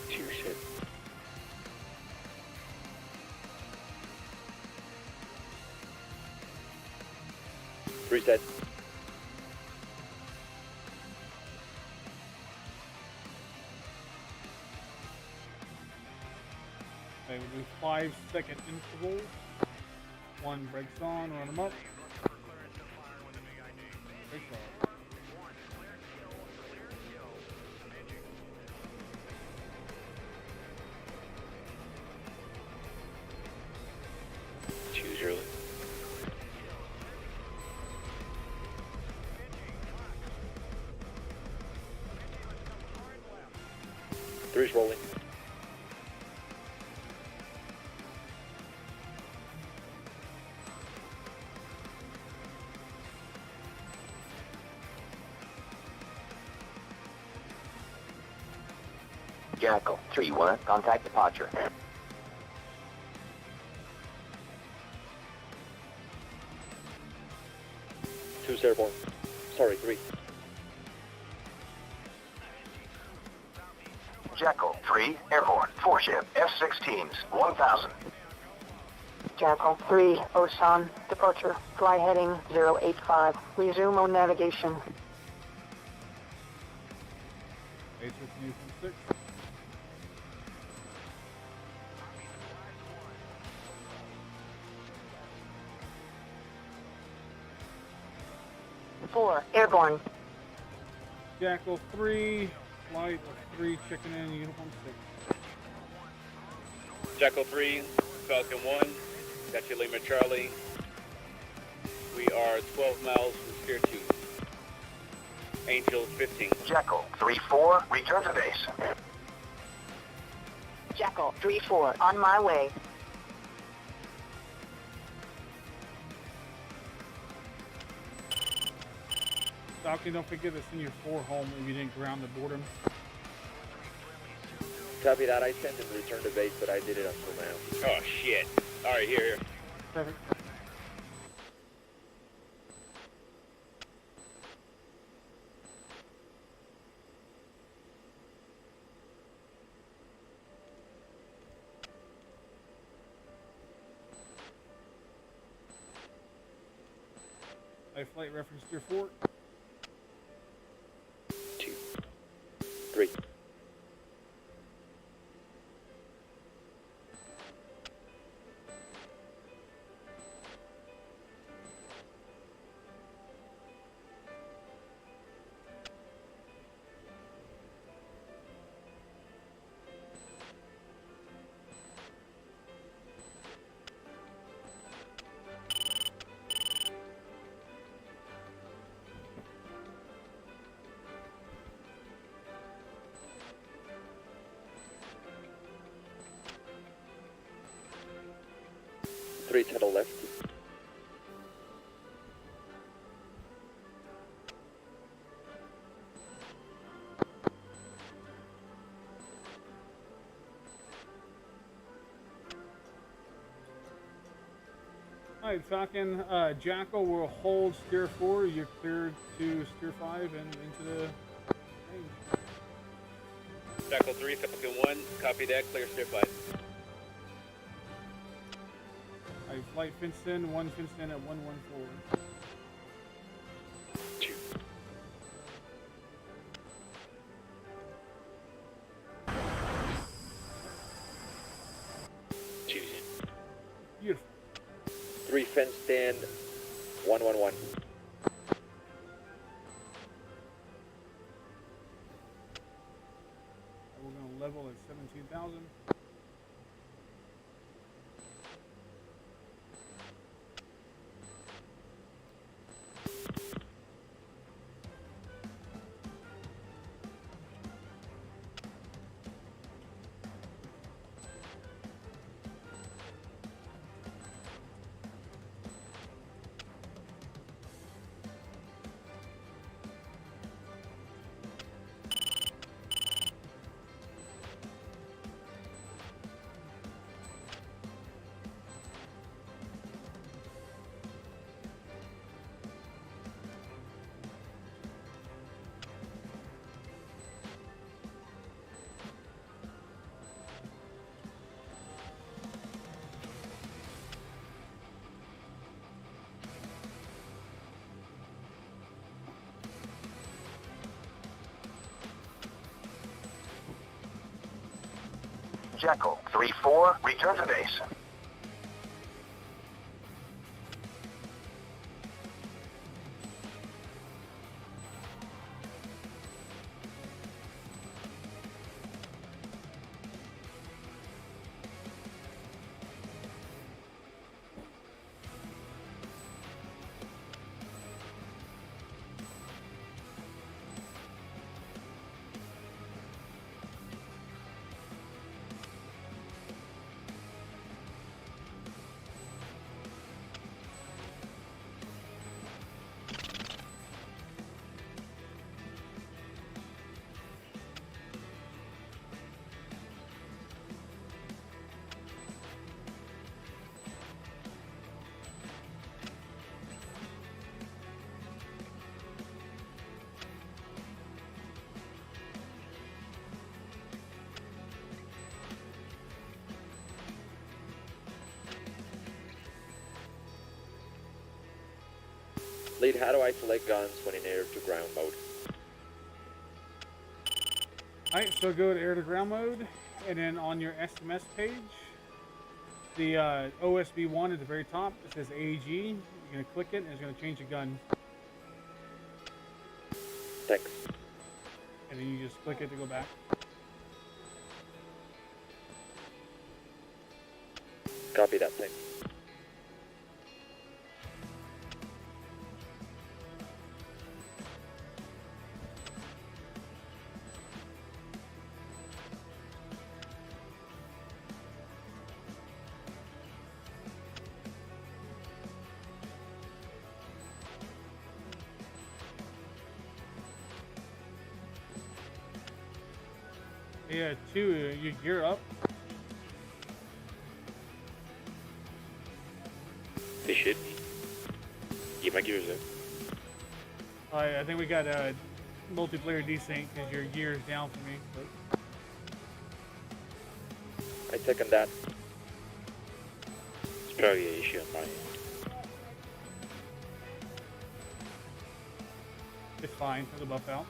Speaker 3: Two shit. Reset.
Speaker 4: Okay, we'll do 5-second intervals. One breaks on, run them up. Breaks off.
Speaker 3: Choose your. Three's rolling.
Speaker 8: Jackal 3-1, contact departure.
Speaker 3: Two's airborne. Sorry, 3.
Speaker 7: Jackal 3, airborne, 4 ship, F-16s, 1000.
Speaker 8: Jackal 3, Osan, departure. Fly heading 085. Resume on navigation.
Speaker 4: 8-6.
Speaker 8: 4, airborne.
Speaker 4: Jackal 3, flight of 3, chicken in, uniform 6.
Speaker 1: Jackal 3, Falcon 1, got you Lima Charlie. We are 12 miles from Sphere 2. Angel 15.
Speaker 7: Jackal 3-4, return to base.
Speaker 8: Jackal 3-4, on my way.
Speaker 4: Falcon, don't forget to send your 4 home if you didn't ground the boredom.
Speaker 3: Copy that. I sent him to return to base, but I did it until now.
Speaker 1: Oh shit. Alright, here.
Speaker 4: Perfect. Flight reference Tier 4.
Speaker 3: 2, 3. Three to the left.
Speaker 4: Alright, Falcon, Jackal will hold Steer 4. You're cleared to Steer 5 and into the range.
Speaker 1: Jackal 3, Falcon 1, copy that, clear Sphere 5.
Speaker 4: Alright, flight fenced in, 1 fenced in at 114.
Speaker 3: 2. Choosing.
Speaker 4: Beautiful.
Speaker 3: 3 fenced in, 111.
Speaker 4: We're going to level at 17,000.
Speaker 7: Jackal 3-4, return to base.
Speaker 3: Lead, how do I select guns when in air to ground mode?
Speaker 4: Alright, so go to air to ground mode, and then on your SMS page, the OSB1 at the very top, it says AG. You're going to click it, and it's going to change the gun.
Speaker 3: Thanks.
Speaker 4: And then you just click it to go back.
Speaker 3: Copy that, thanks.
Speaker 4: Yeah, 2, you gear up.
Speaker 9: They should be. Yeah, my gear's up.
Speaker 4: I think we got a multiplayer desync because your gear is down for me. But
Speaker 3: I second that.
Speaker 9: It's probably an issue on my end.
Speaker 4: it's fine. It'll buff out.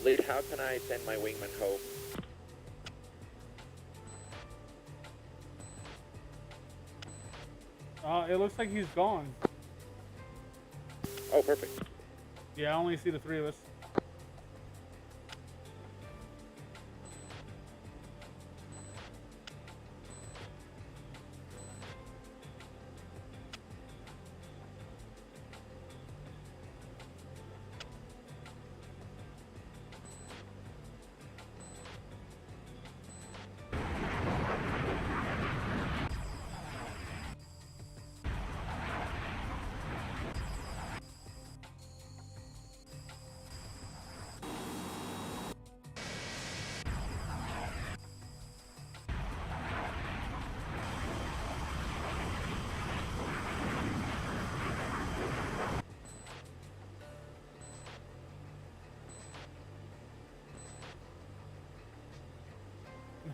Speaker 3: Lead, how can I send my wingman home?
Speaker 4: It looks like he's gone.
Speaker 3: Oh, perfect.
Speaker 4: Yeah, I only see the 3 of us.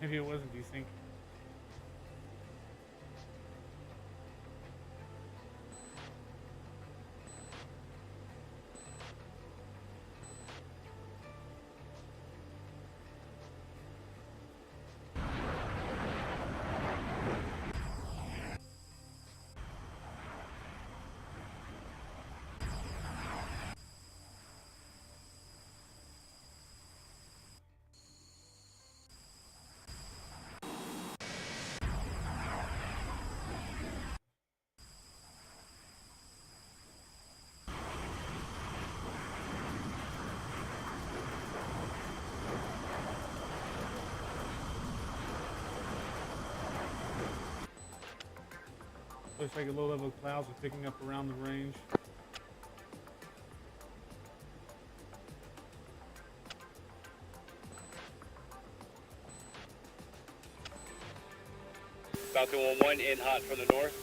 Speaker 4: Maybe it wasn't desync. Looks like a low level clouds are picking up around the range.
Speaker 9: Falcon 1-1 in hot from the north.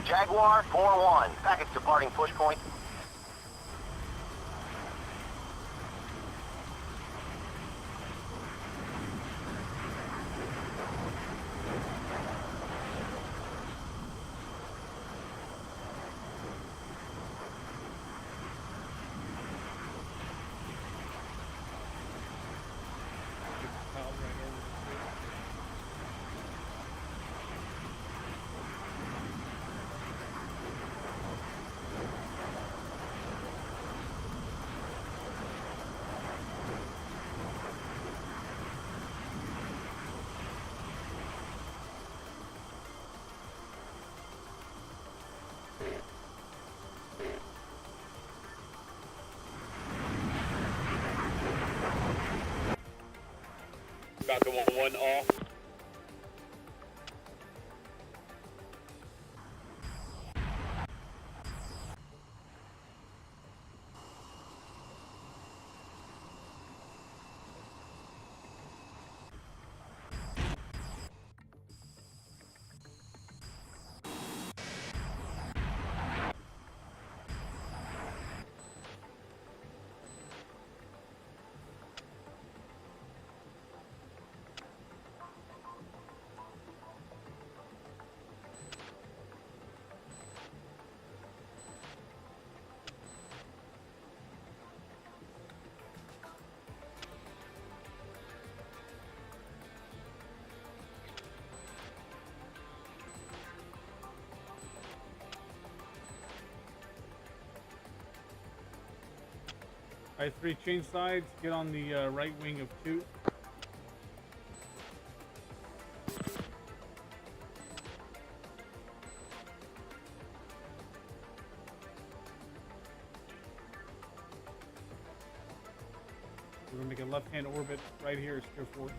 Speaker 7: Jaguar 4-1, package departing push point.
Speaker 9: Falcon 1-1 off.
Speaker 4: Alright, 3 change sides, get on the right wing of 2. We're gonna make a left-hand orbit right here, steer forward.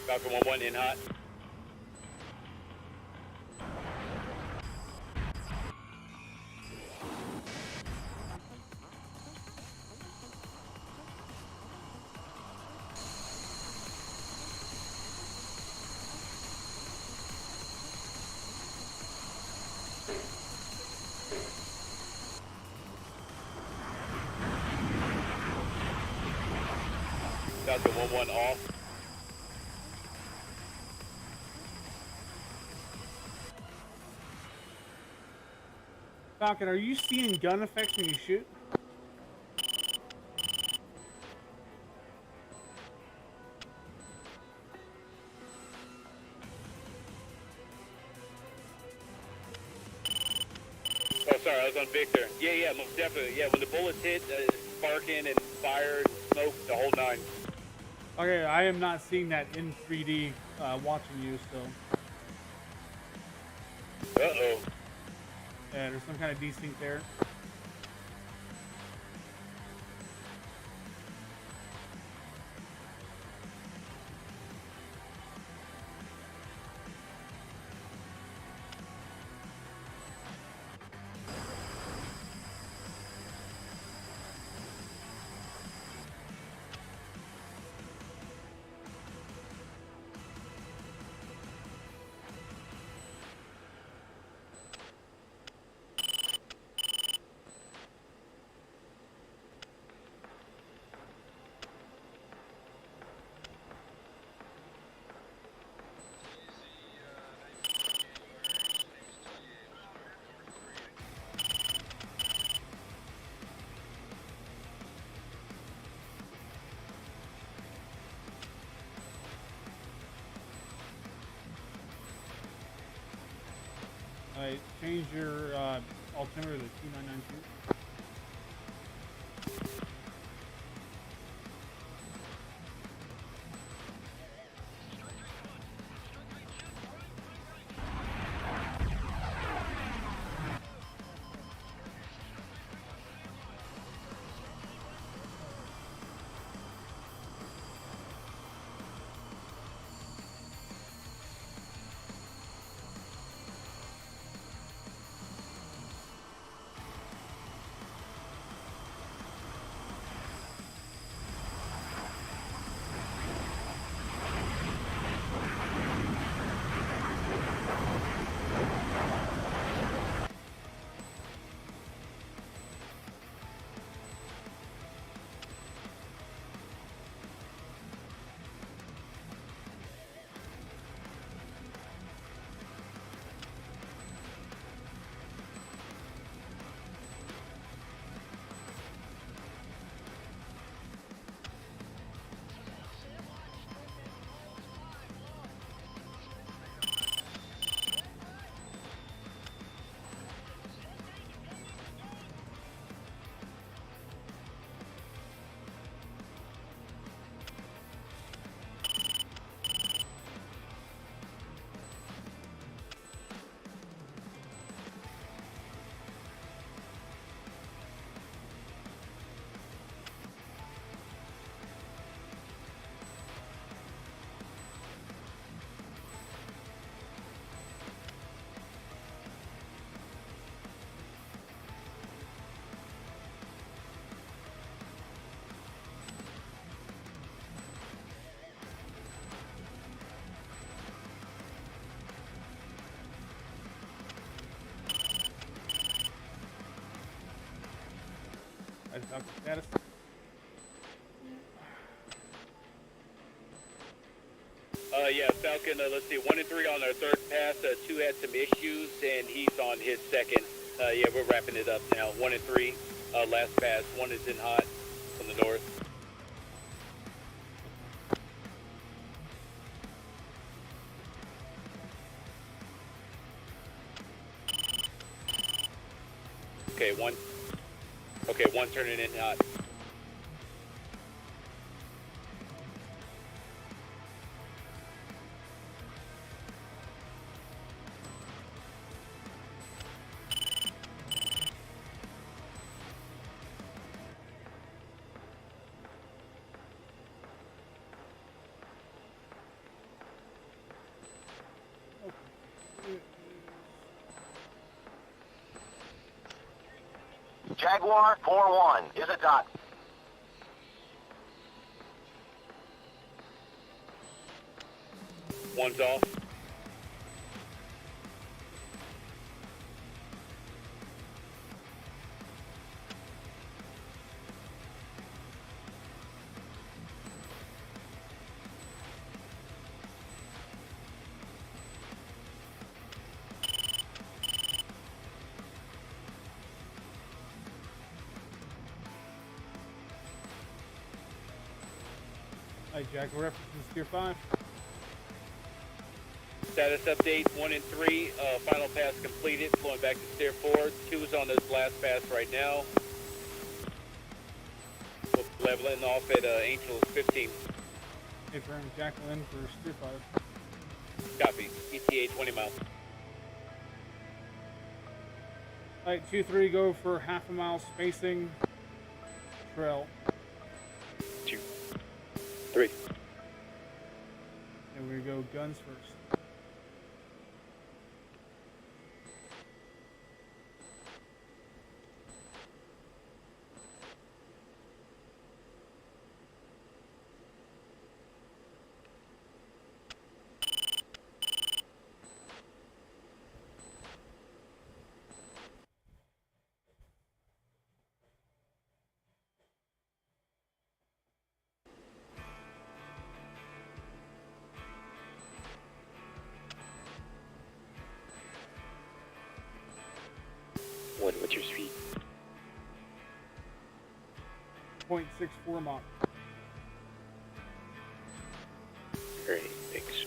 Speaker 9: Falcon 1-1 in hot. Falcon 1-1 off.
Speaker 4: Falcon, are you seeing gun effects when you shoot?
Speaker 9: was on Victor. Yeah, most definitely. Yeah, when the bullets hit, sparking and fire, smoke, the whole nine.
Speaker 4: Okay, I am not seeing that in 3D watching you, so.
Speaker 9: Uh-oh.
Speaker 4: Yeah, there's some kind of desync there. Alright, change your altimeter to 2992. Status.
Speaker 9: Yeah, Falcon, let's see, 1 and 3 on our third pass. 2 had some issues, and he's on his second. Yeah, we're wrapping it up now. 1 and 3, last pass. 1 is in hot from the north. Okay, 1. Okay, 1 turning in hot.
Speaker 7: Jaguar 4-1 is a dot.
Speaker 9: One's off.
Speaker 4: Alright, Jack, we're referencing Tier 5.
Speaker 9: status update. 1 and 3, final pass completed. Flowing back to Stair 4. 2 is on this last pass right now. We're leveling off at Angels 15.
Speaker 4: Hey, friend, Jacqueline for Steer 5.
Speaker 9: Copy. ETA 20 miles.
Speaker 4: Alright, 2-3, go for half a mile spacing. Trail.
Speaker 9: 2, 3.
Speaker 4: And we go guns first.
Speaker 9: What's your speed?
Speaker 4: 0.64 mach.
Speaker 9: Great, thanks.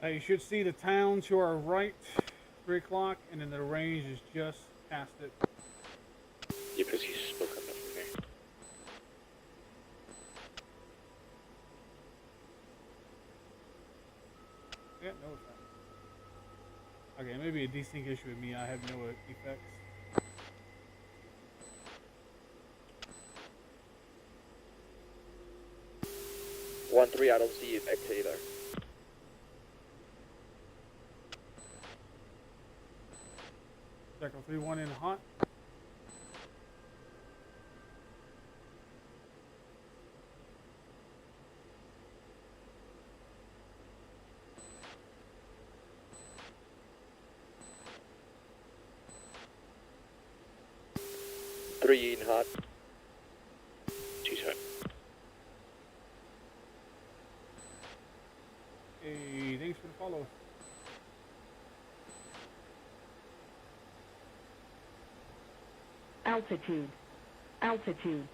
Speaker 4: You should see the town to our right, 3 o'clock, and then the range is just past it.
Speaker 9: Yeah, because you spoke up from there.
Speaker 4: Yeah, no effect. Okay, maybe a desync issue with me. I have no effects.
Speaker 10: One three, I don't see effects either.
Speaker 4: Circle 3-1 in hot.
Speaker 10: Three in hot.
Speaker 9: Two's hot.
Speaker 4: Hey, thanks for the follow.
Speaker 8: Altitude. Altitude.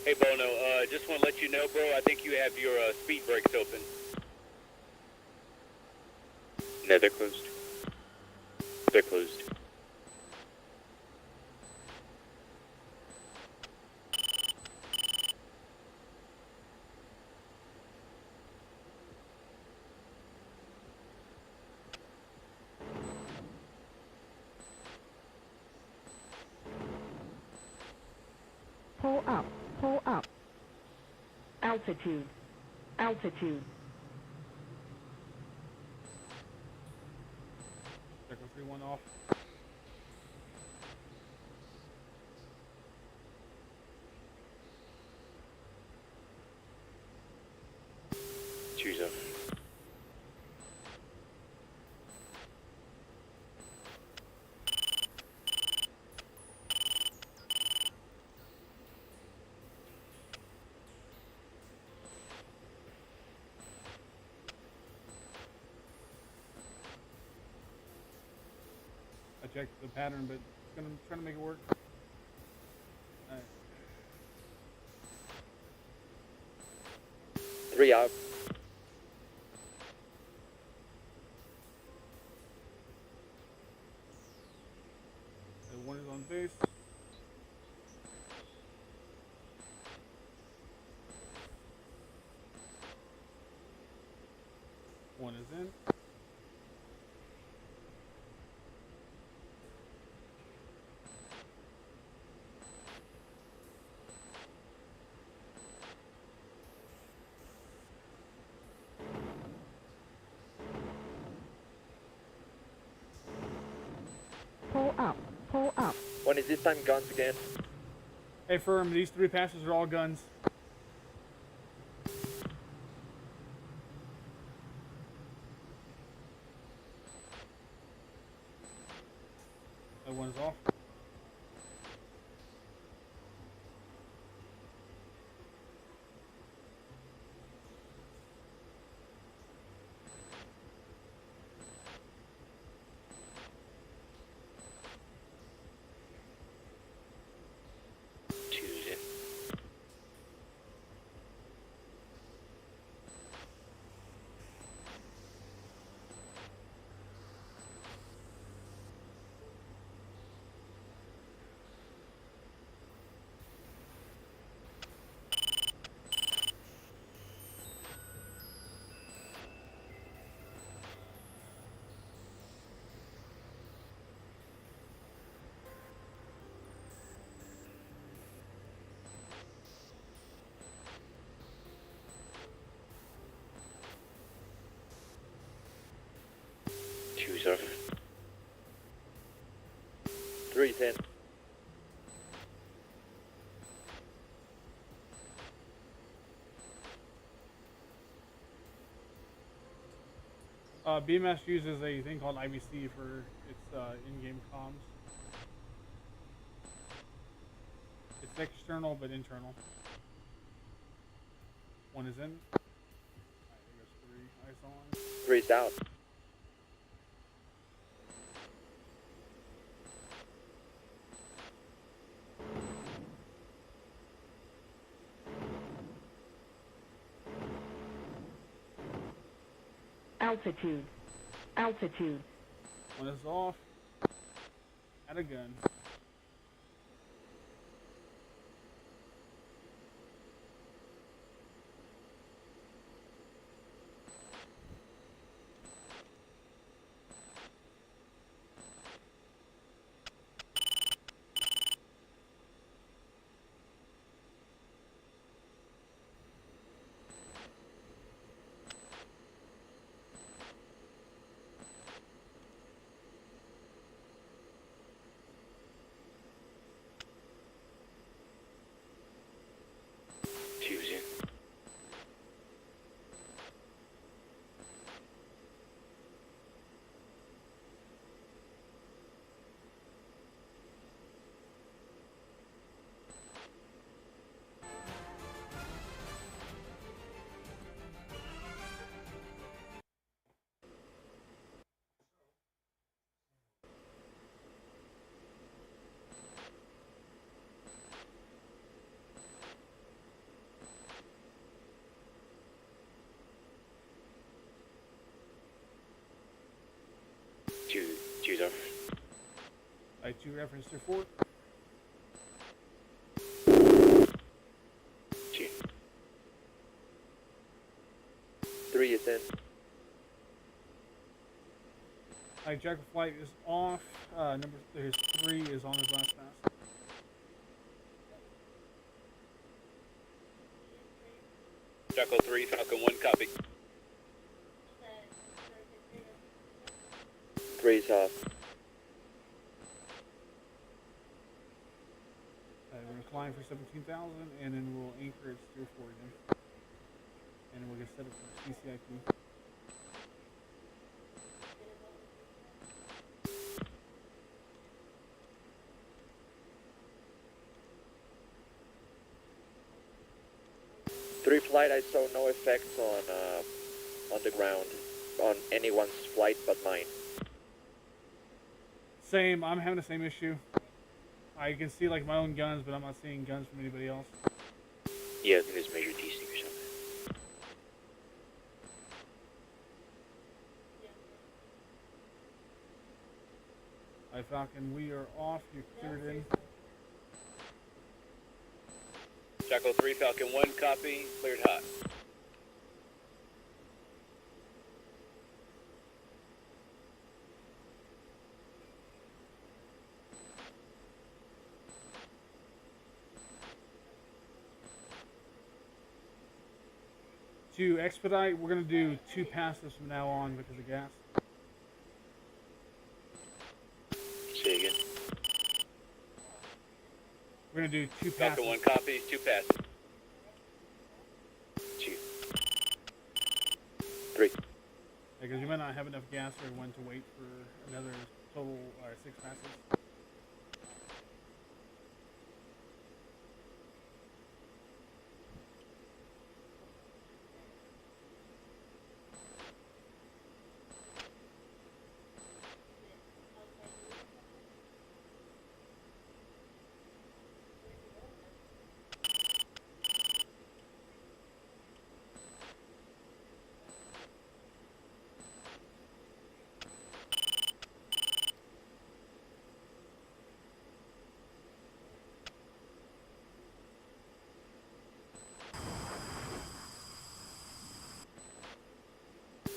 Speaker 9: Hey Bono, just want to let you know, bro, I think you have your speed brakes open. No, they're closed. They're closed.
Speaker 8: Pull up. Pull up. Altitude. Altitude.
Speaker 4: Check 3-1 off.
Speaker 10: Choose off.
Speaker 4: I checked the pattern, but it's gonna try to make it work. Alright.
Speaker 10: 3 out.
Speaker 4: One is on base. One is in.
Speaker 8: Pull up. Pull up.
Speaker 10: One is this time guns again.
Speaker 4: Hey, firm, these 3 passes are all guns. That one is off.
Speaker 10: Choose it. Choose off. 310.
Speaker 4: BMS uses a thing called IBC for its in-game comms. It's external but internal. One is in. Alright, there goes 3. Ice on.
Speaker 10: 3 is out.
Speaker 8: Altitude. Altitude.
Speaker 4: One is off. At a gun.
Speaker 10: Choose it. Choose off.
Speaker 4: I2 reference to 4.
Speaker 10: Choose. 3 is in.
Speaker 4: Jack of Flight is off. His 3 is on his last pass.
Speaker 9: Jacko 3, Falcon 1, copy.
Speaker 10: 3 is off.
Speaker 4: We're going to climb for 17,000, and then we'll anchor at steer 4 again. And then we'll get set up for CCIP.
Speaker 10: Three flight, I saw no effects on the ground, on anyone's flight but mine.
Speaker 4: Same, I'm having the same issue. I can see like my own guns, but I'm not seeing guns from anybody else.
Speaker 10: Yeah, I think there's major desync or something.
Speaker 4: Hi Falcon, we are off. You're cleared in.
Speaker 9: Jacko 3, Falcon 1, copy. Cleared hot.
Speaker 4: To expedite, we're going to do 2 passes from now on because of gas.
Speaker 10: Say again.
Speaker 4: We're going to do 2 passes.
Speaker 9: Falcon 1 copies, 2 passes.
Speaker 10: 2. 3.
Speaker 4: Because you might not have enough gas or when to wait for another total 6 passes.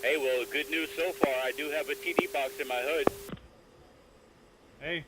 Speaker 9: Hey, well, good news so far. I do have a TD box in my hood.
Speaker 4: Hey.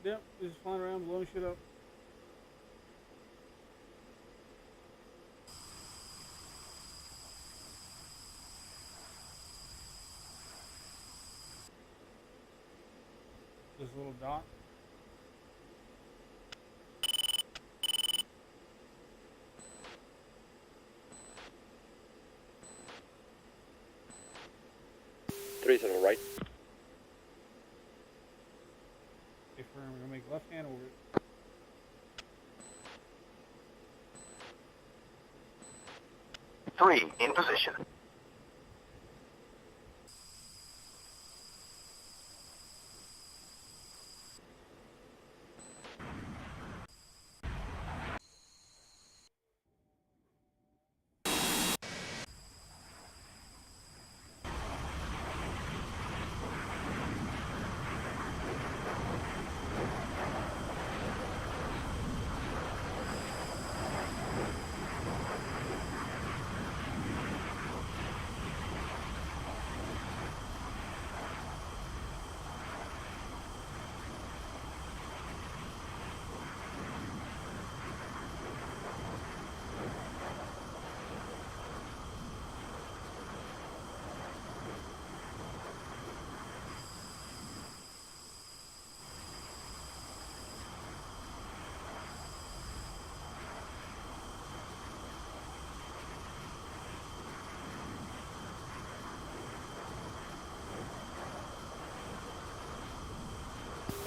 Speaker 4: Yep, just flying around, blowing shit up. This little dot.
Speaker 10: Three to the right.
Speaker 4: Stay firm, we're gonna make left hand orbit.
Speaker 7: Three in position.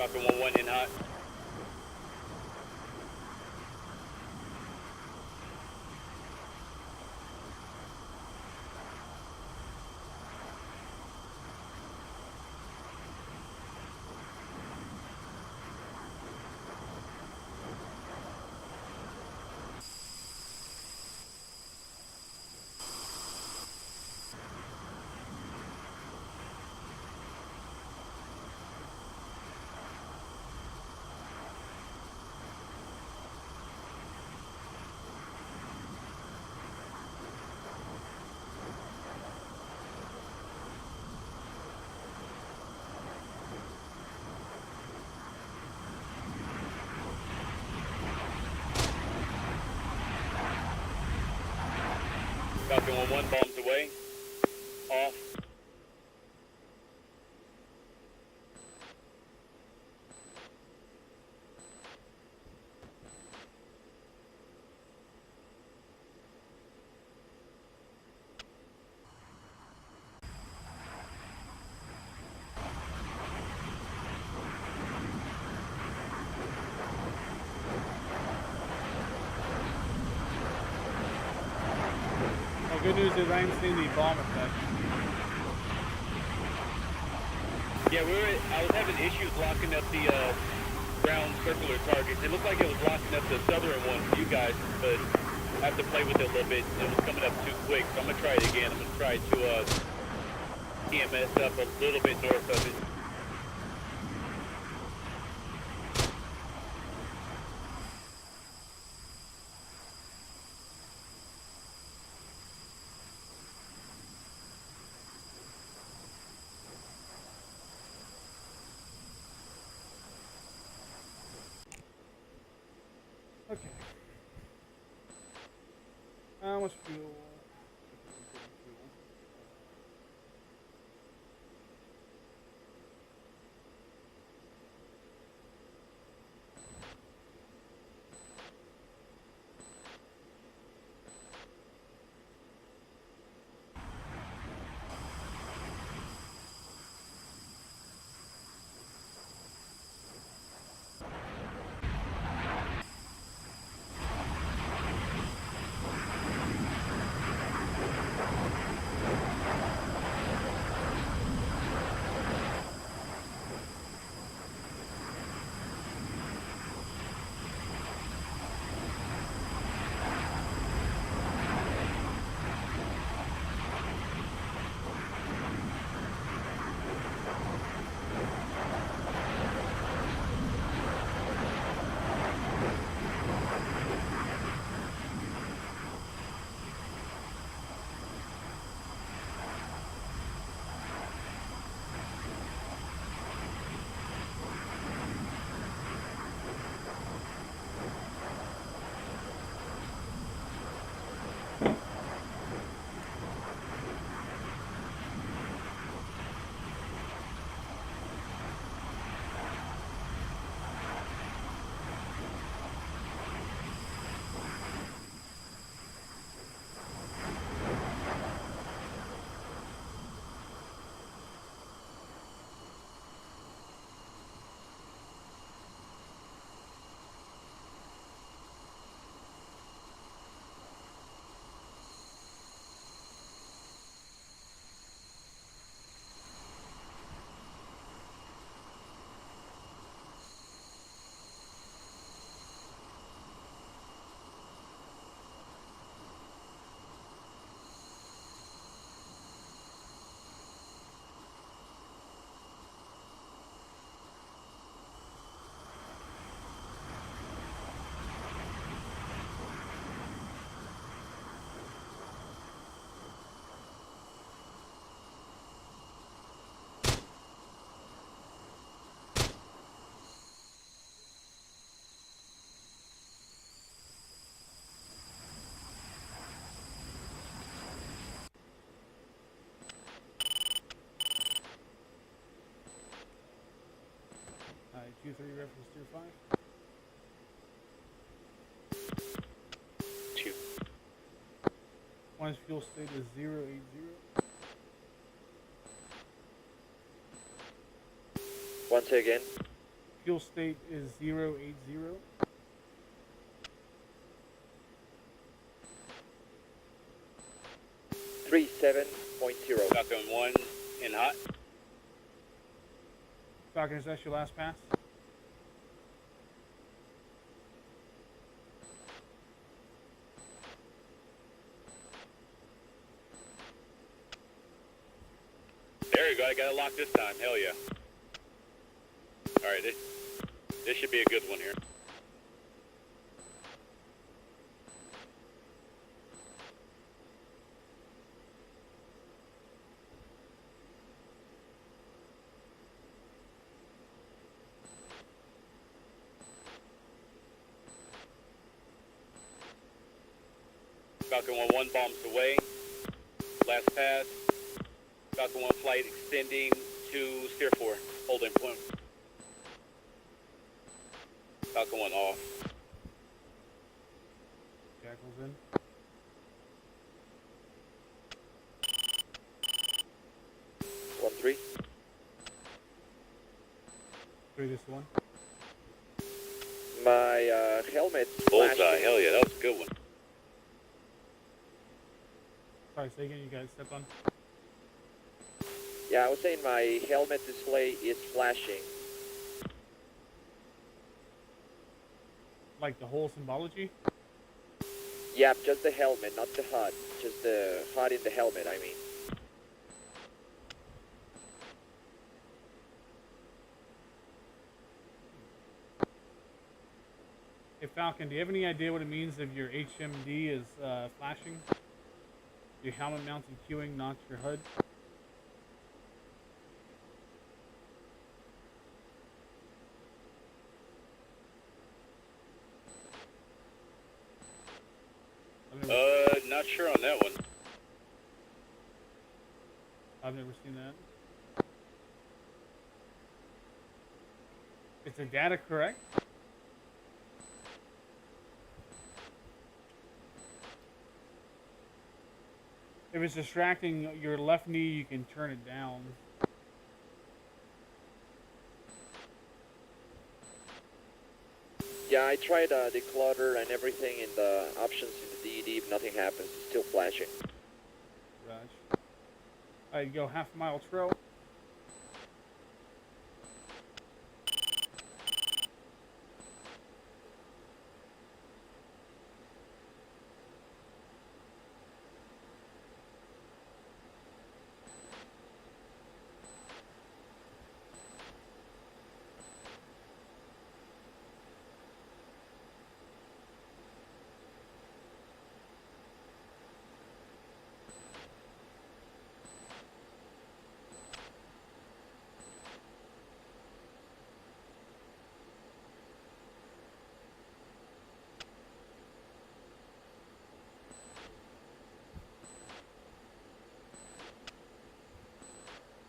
Speaker 9: Falcon 1-1 in hot. Falcon 1-1, bombs away. Off.
Speaker 4: Well, good news is I ain't seen the bomb effect.
Speaker 9: Yeah, I was having issues locking up the ground circular targets. It looked like it was locking up the southern one for you guys, but I have to play with it a little bit. It was coming up too quick, so I'm gonna try it again. I'm gonna try to EMS up a little bit north of it.
Speaker 4: Okay. What's fuel? Fuel. Alright, Q3 reference 25.
Speaker 9: Two.
Speaker 4: One's fuel state is 080.
Speaker 10: Once again,
Speaker 4: Fuel state is 080.
Speaker 10: 37.0.
Speaker 9: Falcon 1 in hot.
Speaker 4: Falcon, is that your last pass?
Speaker 9: There you go, I got it locked this time, hell yeah. Alright, this should be a good one here. Falcon 1-1 bombs away. last pass. Falcon 1 flight extending to steer 4. Holding point. Falcon 1 off.
Speaker 4: Jackal's in.
Speaker 10: One three.
Speaker 4: 3 this one.
Speaker 10: My helmet's
Speaker 9: Bullseye.
Speaker 10: flashing.
Speaker 9: Hell yeah, that was a good one.
Speaker 4: Sorry, say again, you guys stepped on.
Speaker 10: Yeah, I was saying my helmet display is flashing.
Speaker 4: Like the whole symbology?
Speaker 10: Yep, just the helmet, not the HUD. Just the HUD in the helmet, I mean.
Speaker 4: Hey Falcon, do you have any idea what it means if your HMD is flashing? Your helmet mounted queuing, not your HUD?
Speaker 9: Not sure on that one.
Speaker 4: I've never seen that. Is the data correct? If it's distracting your left knee, you can turn it down.
Speaker 10: Yeah, I tried declutter and everything in the options in the DED, but nothing happens. It's still flashing.
Speaker 4: Rush. Alright, go half-mile trail.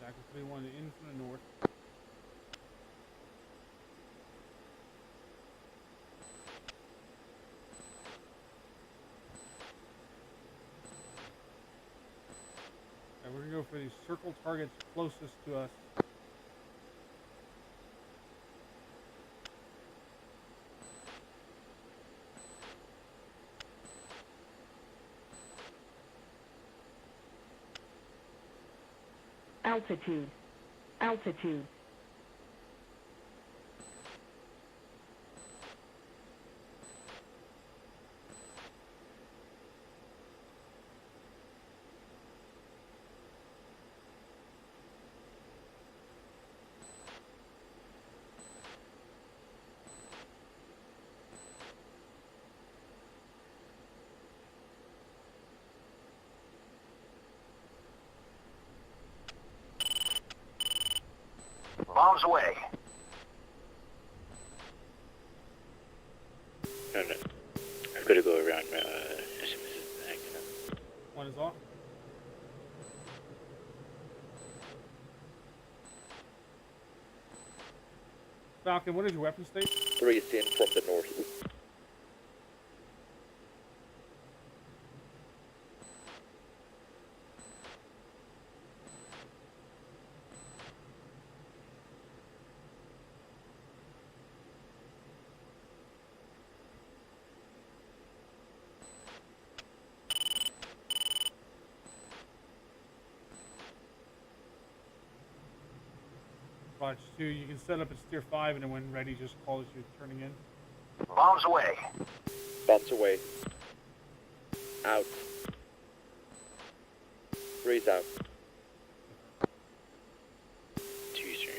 Speaker 4: Jackal 3-1 in from the north. Alright, we're gonna go for these circle targets closest to us.
Speaker 8: Altitude. Altitude.
Speaker 7: Bombs away.
Speaker 6: No. I'm gonna go around.
Speaker 4: One is off. Falcon, what is your weapon state?
Speaker 10: 3 is in from the north.
Speaker 4: Watch 2, you can set up at steer 5 and then when ready just call as you're turning in.
Speaker 7: Bombs away.
Speaker 10: Bombs away. Out. 3's out.
Speaker 6: 2's turn.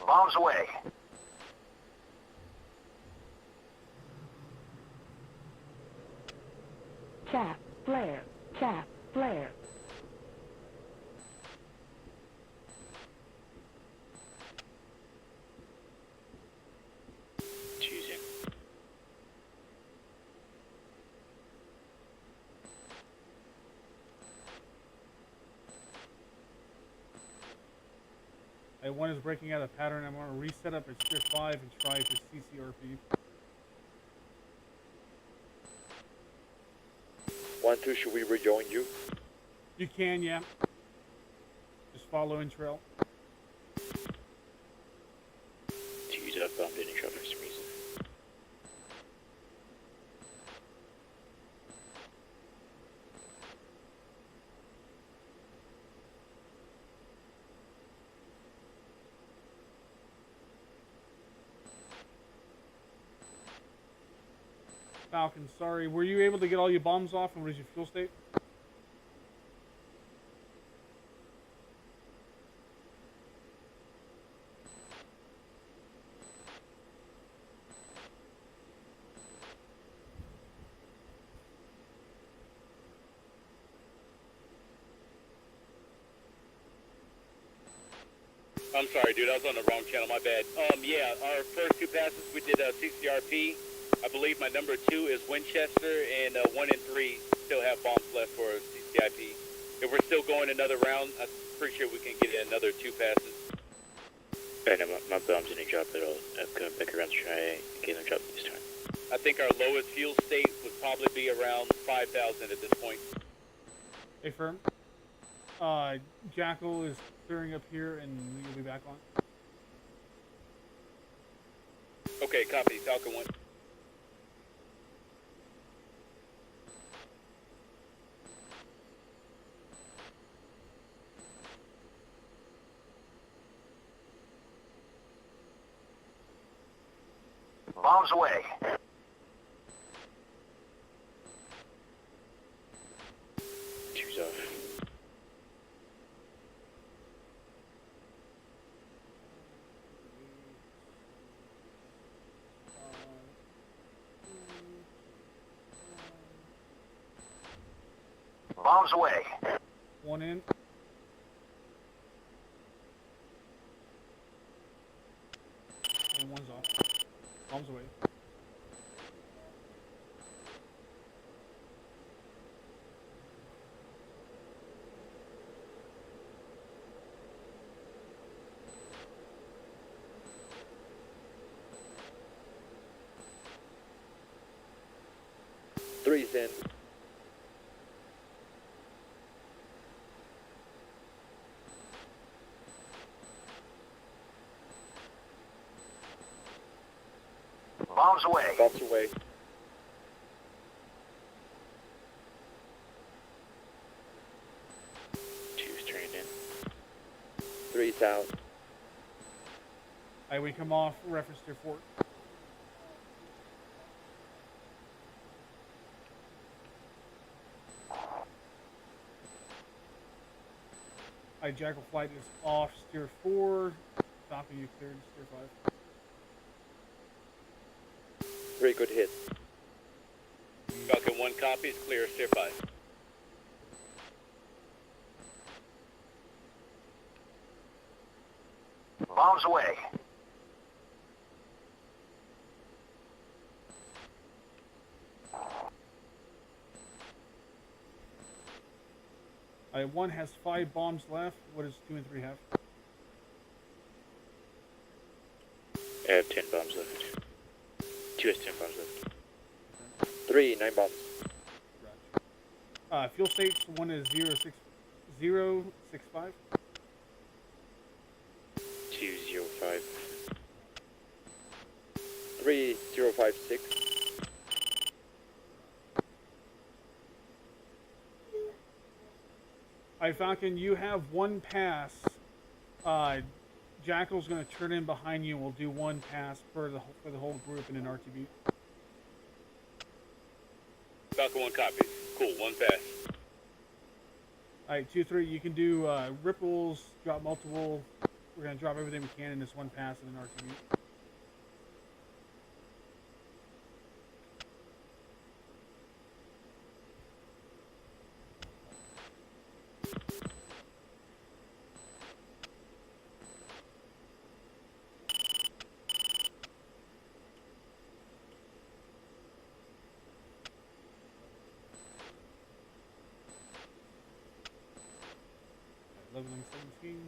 Speaker 7: Bombs away.
Speaker 8: Chaff, flare, chaff, flare.
Speaker 6: Choosing.
Speaker 4: One is breaking out of pattern. I'm going to reset up at Steer 5 and try for CCRP.
Speaker 10: 1-2, should we rejoin you?
Speaker 4: You can, yeah. Just follow in trail.
Speaker 6: Choose up, didn't show for some reason.
Speaker 4: Falcon, sorry. Were you able to get all your bombs off, and what is your fuel state?
Speaker 9: I'm sorry, dude. I was on the wrong channel. My bad. Yeah, our first two passes we did CCRP. I believe my number 2 is Winchester, and 1 and 3 still have bombs left for CCIP. If we're still going another round, I'm pretty sure we can get another 2 passes.
Speaker 6: I know my bombs didn't drop at all. I'm going back around to try and get them dropped this time.
Speaker 9: I think our lowest fuel state would probably be around 5,000 at this point.
Speaker 4: Hey, firm. Jackal is clearing up here, and you'll be back on.
Speaker 9: Okay, copy. Falcon 1.
Speaker 7: Bombs away.
Speaker 6: Choose off.
Speaker 7: Bombs away.
Speaker 4: 1 in. And 1's off. Bombs away.
Speaker 10: Three's in.
Speaker 7: Bombs away.
Speaker 10: Bombs away.
Speaker 6: Two's turning in.
Speaker 10: Three's out.
Speaker 4: Alright, we come off reference to fort. Alright, Jackal flight is off Steer 4. Falcon, you cleared Steer 5.
Speaker 10: 3 good hits.
Speaker 9: Falcon 1 copies. Clear. Steer 5.
Speaker 7: Bombs away.
Speaker 4: Alright, 1 has 5 bombs left. What does 2 and 3 have?
Speaker 6: I have 10 bombs left. 2 has 10 bombs left.
Speaker 10: 3, 9 bombs.
Speaker 4: Fuel states, 1 is 065.
Speaker 6: 205.
Speaker 10: 3, 056.
Speaker 4: Alright, Falcon, you have 1 pass. Jackal's going to turn in behind you and we'll do 1 pass for the whole group in an RTB.
Speaker 9: Falcon 1 copies. Cool. 1 pass.
Speaker 4: Alright, 2, 3, you can do ripples, drop multiple. We're going to drop everything we can in this 1 pass in an RTB. leveling 17.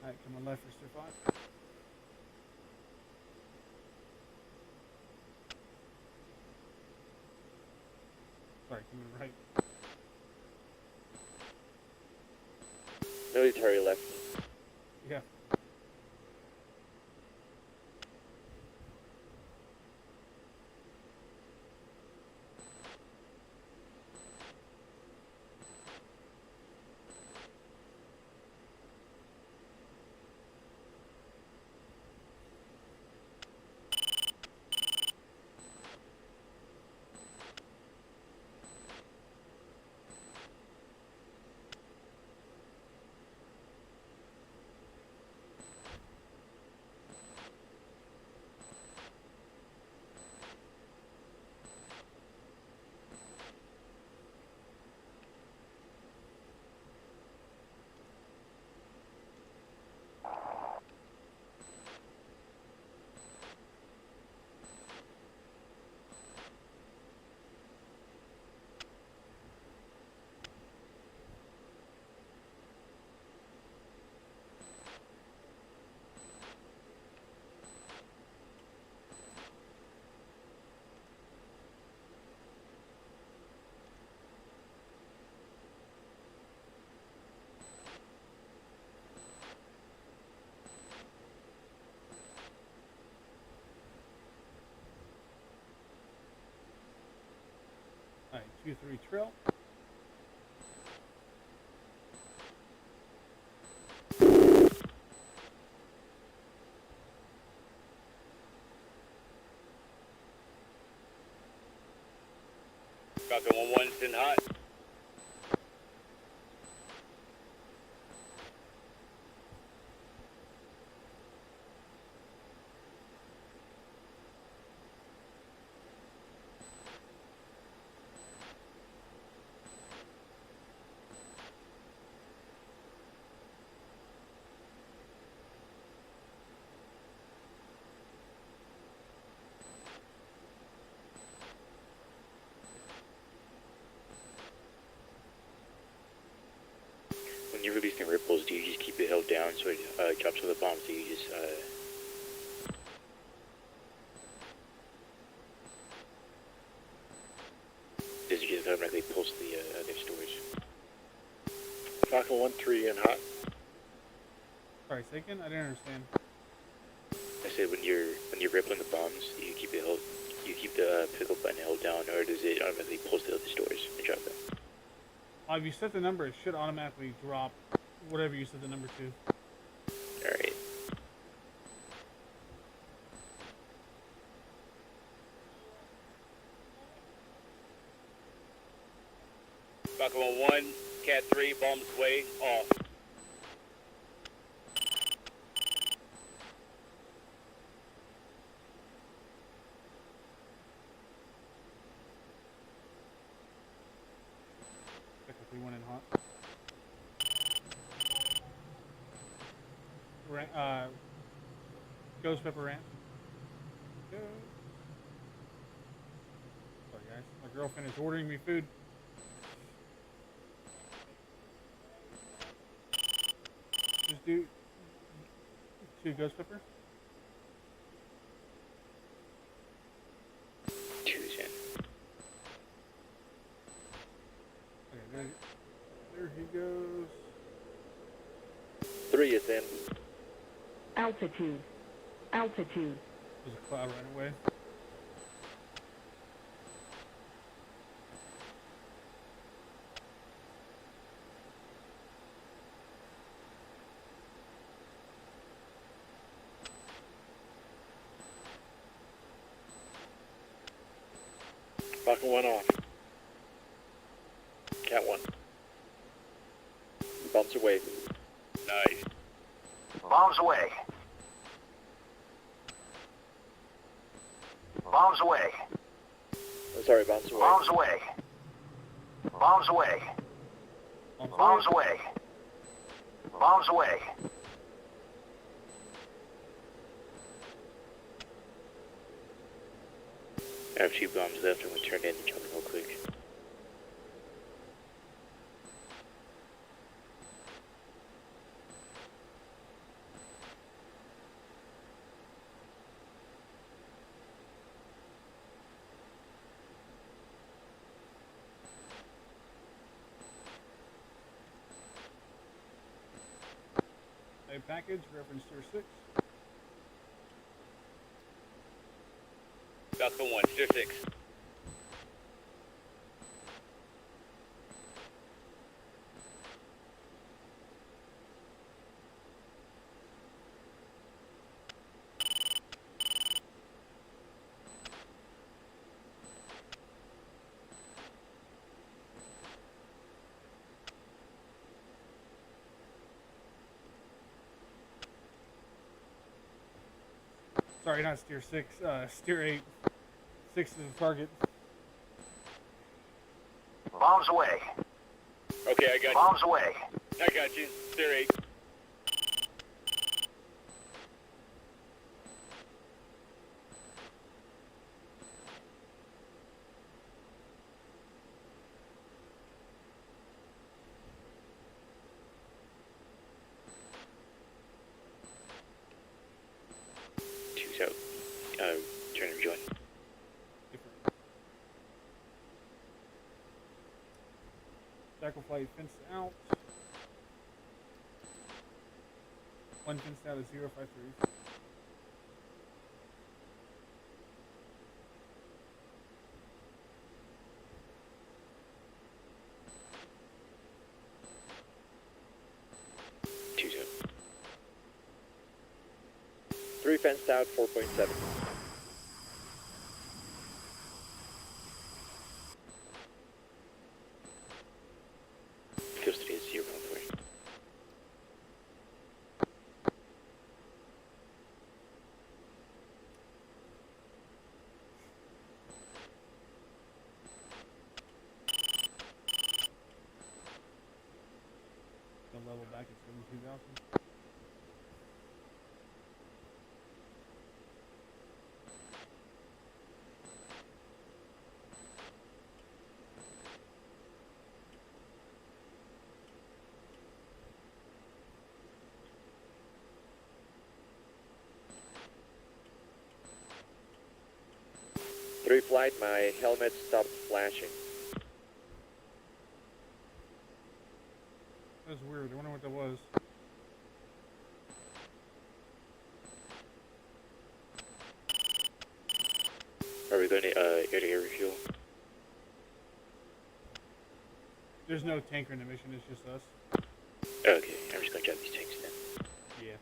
Speaker 4: Alright, come on left for Sir 5. Sorry, coming right.
Speaker 10: Military left.
Speaker 4: Yeah. Alright, 2-3 trail.
Speaker 9: Falcon 1-1 sitting hot.
Speaker 6: When you're releasing ripples, do you just keep it held down so it drops with the bombs? Do you just does it just automatically pulse the other stores?
Speaker 2: Falcon 1-3 in hot.
Speaker 4: Sorry, second? I didn't understand.
Speaker 6: I said when you're rippling the bombs, you keep it held, you keep the pickle button held down, or does it automatically pulse the other stores and drop them?
Speaker 4: If you set the number, it should automatically drop whatever you set the number to.
Speaker 6: Alright.
Speaker 9: Falcon 1-1, Cat 3, bombs way off.
Speaker 4: Technically one in hot. Ghost pepper ramp. Go. Sorry guys, my girlfriend is ordering me food. Just do 2 ghost pepper.
Speaker 6: 2's in.
Speaker 4: Okay, there he goes.
Speaker 10: 3 is in.
Speaker 8: Altitude. Altitude.
Speaker 4: There's a cloud right away.
Speaker 10: Falcon 1 off. Cat 1. Bombs away.
Speaker 9: Nice.
Speaker 7: Bombs away. Bombs away.
Speaker 10: Oh, sorry, bombs away.
Speaker 7: Bombs away. Bombs away. Bombs away. Bombs away.
Speaker 6: I have 2 bombs left. I'm gonna turn in and jump in real quick.
Speaker 4: A package, reference tier 6.
Speaker 9: Falcon 1, Steer 6.
Speaker 4: Sorry, not steer 6, steer 8. 6 is the target.
Speaker 7: Bombs away.
Speaker 9: Okay, I got
Speaker 7: Bombs away.
Speaker 9: you. I got you. Steer 8.
Speaker 6: Two's out. Turn and join.
Speaker 4: Tackle flight fenced out. 1 fenced out is 053.
Speaker 6: Two's out.
Speaker 10: 3 fenced out, 4.7.
Speaker 6: Custody is 0.3.
Speaker 4: The level back at 72,000.
Speaker 10: Three flight, my helmet stopped flashing.
Speaker 4: That was weird. I wonder what that was.
Speaker 6: Are we going to air refuel?
Speaker 4: There's no tanker in the mission, it's just us.
Speaker 6: Okay, I'm just gonna drop these tanks then.
Speaker 4: Yeah.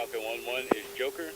Speaker 9: Falcon 1-1 is Joker.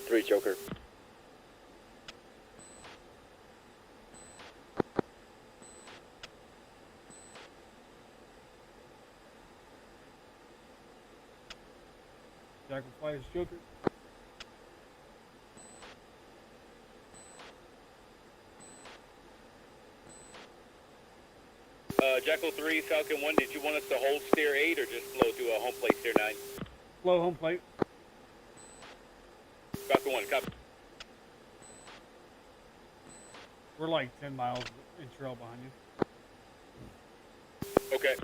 Speaker 10: Three Joker.
Speaker 4: Jackal Flight is Joker.
Speaker 9: Jackal 3, Falcon 1, did you want us to hold steer 8 or just flow to a home plate steer 9?
Speaker 4: Flow home plate.
Speaker 9: Falcon 1, copy.
Speaker 4: We're like 10 miles in trail behind you.
Speaker 9: Okay.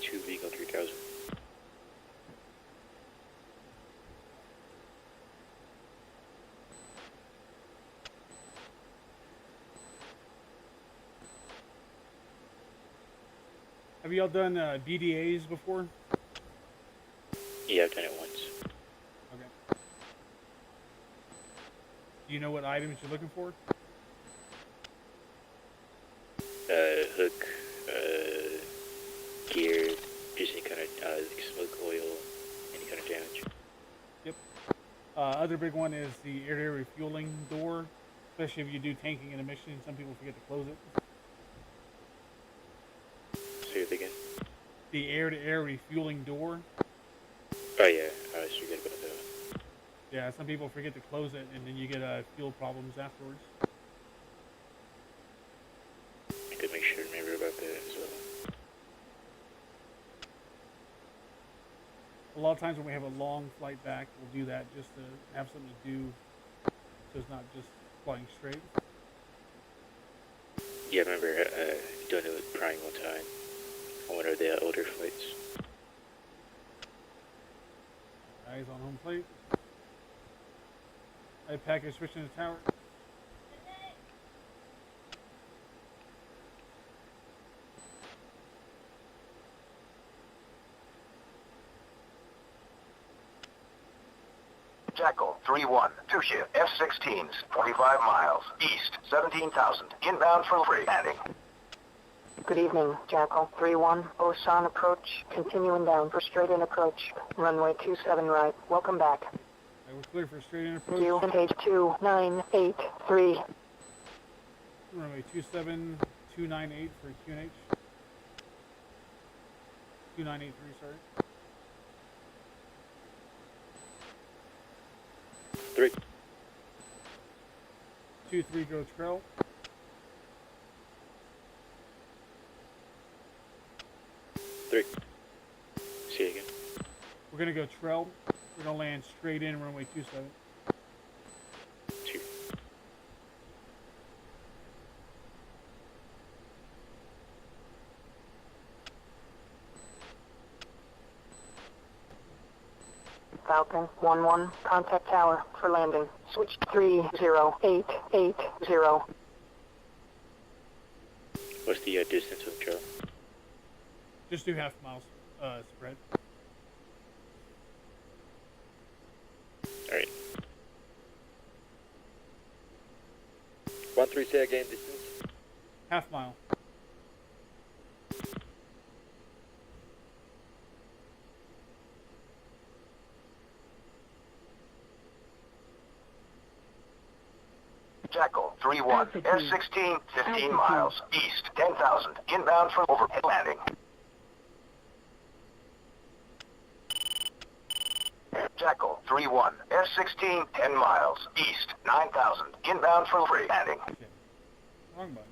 Speaker 6: Two Vigo 3000.
Speaker 4: Have y'all done BDAs before?
Speaker 6: Yeah, I've done it once.
Speaker 4: Okay. Do you know what items you're looking for?
Speaker 6: Hook, gear, just any kind of like smoke oil, any kind of damage.
Speaker 4: Yep. Other big one is the air-to-air refueling door, especially if you do tanking in a mission. Some people forget to close it.
Speaker 6: Say it again.
Speaker 4: The air-to-air refueling door.
Speaker 6: Oh yeah, I always forget about that.
Speaker 4: Yeah, some people forget to close it, and then you get fuel problems afterwards.
Speaker 6: I could make sure to remember about that as well.
Speaker 4: A lot of times when we have a long flight back, we'll do that just to have something to do, so it's not just flying straight.
Speaker 6: Yeah, I remember doing it with Prime one time on one of the older flights.
Speaker 4: Eyes on home plate. Light package switching to tower.
Speaker 7: Jackal 3-1, 2-shift, F-16s, 45 miles, east, 17,000, inbound from free, landing.
Speaker 8: Good evening, Jackal 3-1, Osan approach, continuing down for straight-in approach, runway 27 right. Welcome back.
Speaker 4: Okay, we're clear for straight-in approach.
Speaker 8: You page 2983.
Speaker 4: Runway 27298 for QNH. 2983, sorry.
Speaker 10: 3.
Speaker 4: 23 go trail.
Speaker 10: 3.
Speaker 6: Say it again.
Speaker 4: We're gonna go trail. We're gonna land straight in runway 27.
Speaker 6: 2.
Speaker 8: Falcon 1-1, contact tower for landing. Switch 30880.
Speaker 6: What's the distance of the trail?
Speaker 4: Just do half miles spread.
Speaker 6: Alright.
Speaker 10: 1-3, say again, distance.
Speaker 4: Half mile.
Speaker 7: 3-1. F-16, 15 miles. East, 10,000. Inbound from overhead landing. Jackal, 3-1. F-16, 10 miles. East, 9,000. Inbound from free landing.
Speaker 4: Shit. Wrong button.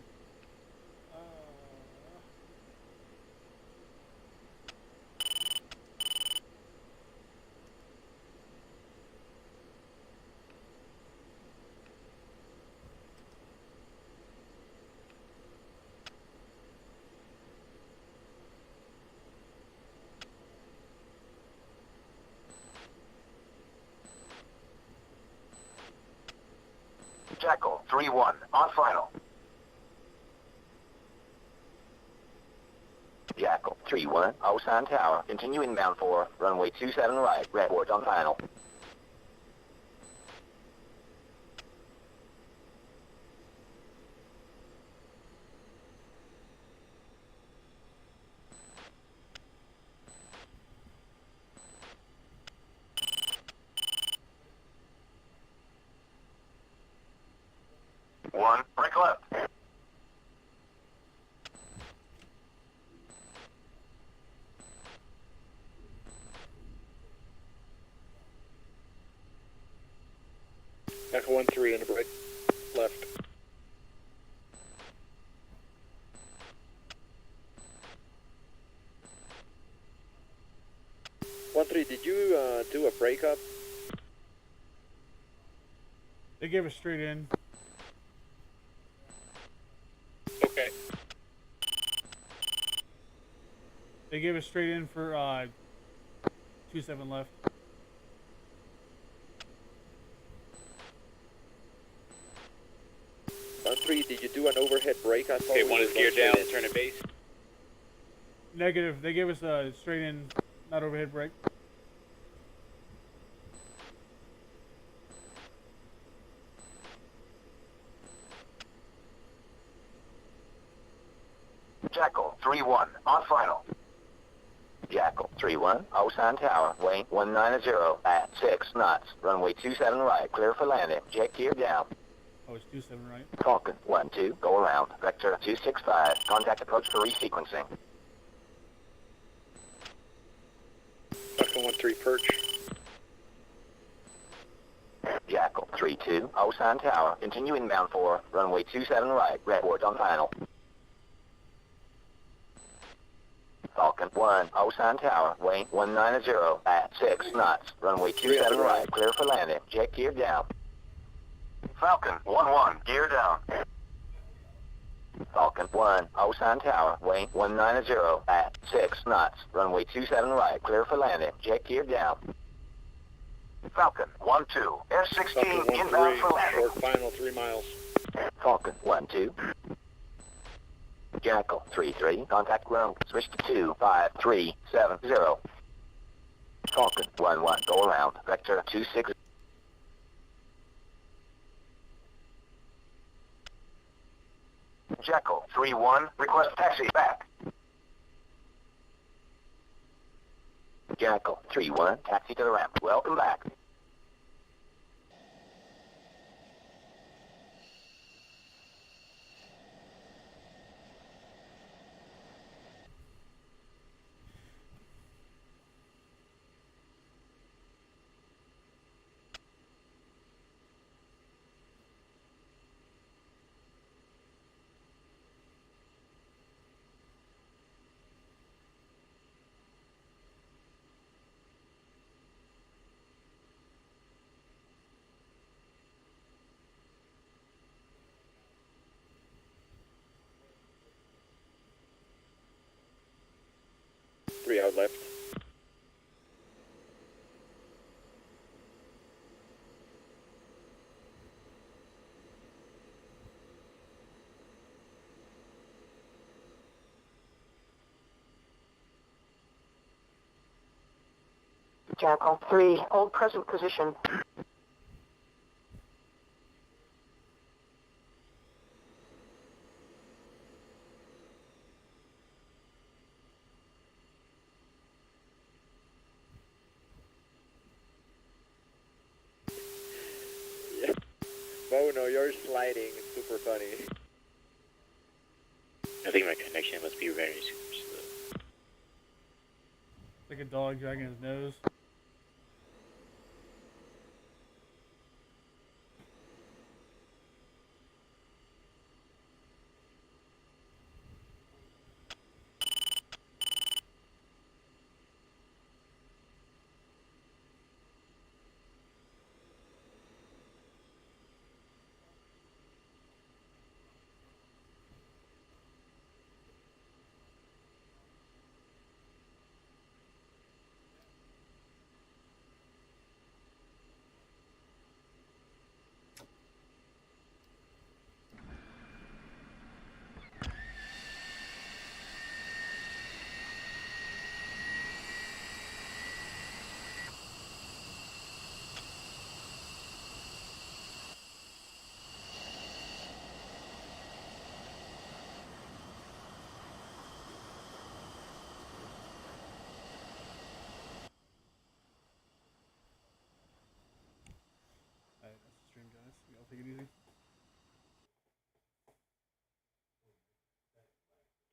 Speaker 7: Jackal, 3-1. On final. Jackal, 3-1. Osan Tower. Continue inbound for runway 27 right. Report on final. One, break left.
Speaker 10: Echo 1-3 in the break. Left. One three, did you do a breakup?
Speaker 4: They gave us straight in.
Speaker 9: Okay.
Speaker 4: They gave us straight in for 27 left.
Speaker 10: One three, did you do an overhead break? I saw
Speaker 9: Okay,
Speaker 10: we
Speaker 9: one
Speaker 10: were
Speaker 9: is gear
Speaker 10: going
Speaker 9: down,
Speaker 10: straight in.
Speaker 9: turn to base.
Speaker 4: Negative. They gave us a straight in, not overhead break.
Speaker 7: Jackal, 3-1. On final. Jackal, 3-1. Osan Tower. Wing 190 at 6 knots. Runway 27 right. Clear for landing. Jet gear down.
Speaker 4: Oh, it's 27 right.
Speaker 7: Falcon, 1-2. Go around. Vector 265. Contact approach for resequencing.
Speaker 10: Echo 1-3 perch.
Speaker 7: Jackal, 3-2. Osan Tower. Continue inbound for runway 27 right. Report on final. Falcon 1, Osan Tower, wing 190 at 6 knots. Runway 27 right, clear for landing. Jet gear down. Falcon 1-1, gear down. Falcon 1, Osan Tower, wing 190 at 6 knots. Runway 27 right, clear for landing. Jet gear down. Falcon 1-2, F-16
Speaker 10: Falcon
Speaker 7: inbound
Speaker 10: 1-3,
Speaker 7: for landing.
Speaker 10: short final 3 miles.
Speaker 7: Falcon 1-2. Jackal 3-3, contact ground, switch to 25370. Falcon 1-1, go around, vector 26. Jackal 3-1, request taxi back. Jackal 3-1, taxi to the ramp, welcome back.
Speaker 10: Three out left.
Speaker 8: Jackal 3, hold present position.
Speaker 10: Oh no, you're sliding. It's super funny.
Speaker 6: I think my connection must be very super slow.
Speaker 4: Like a dog dragging his nose. Alright, that's the stream, guys. Y'all take it easy.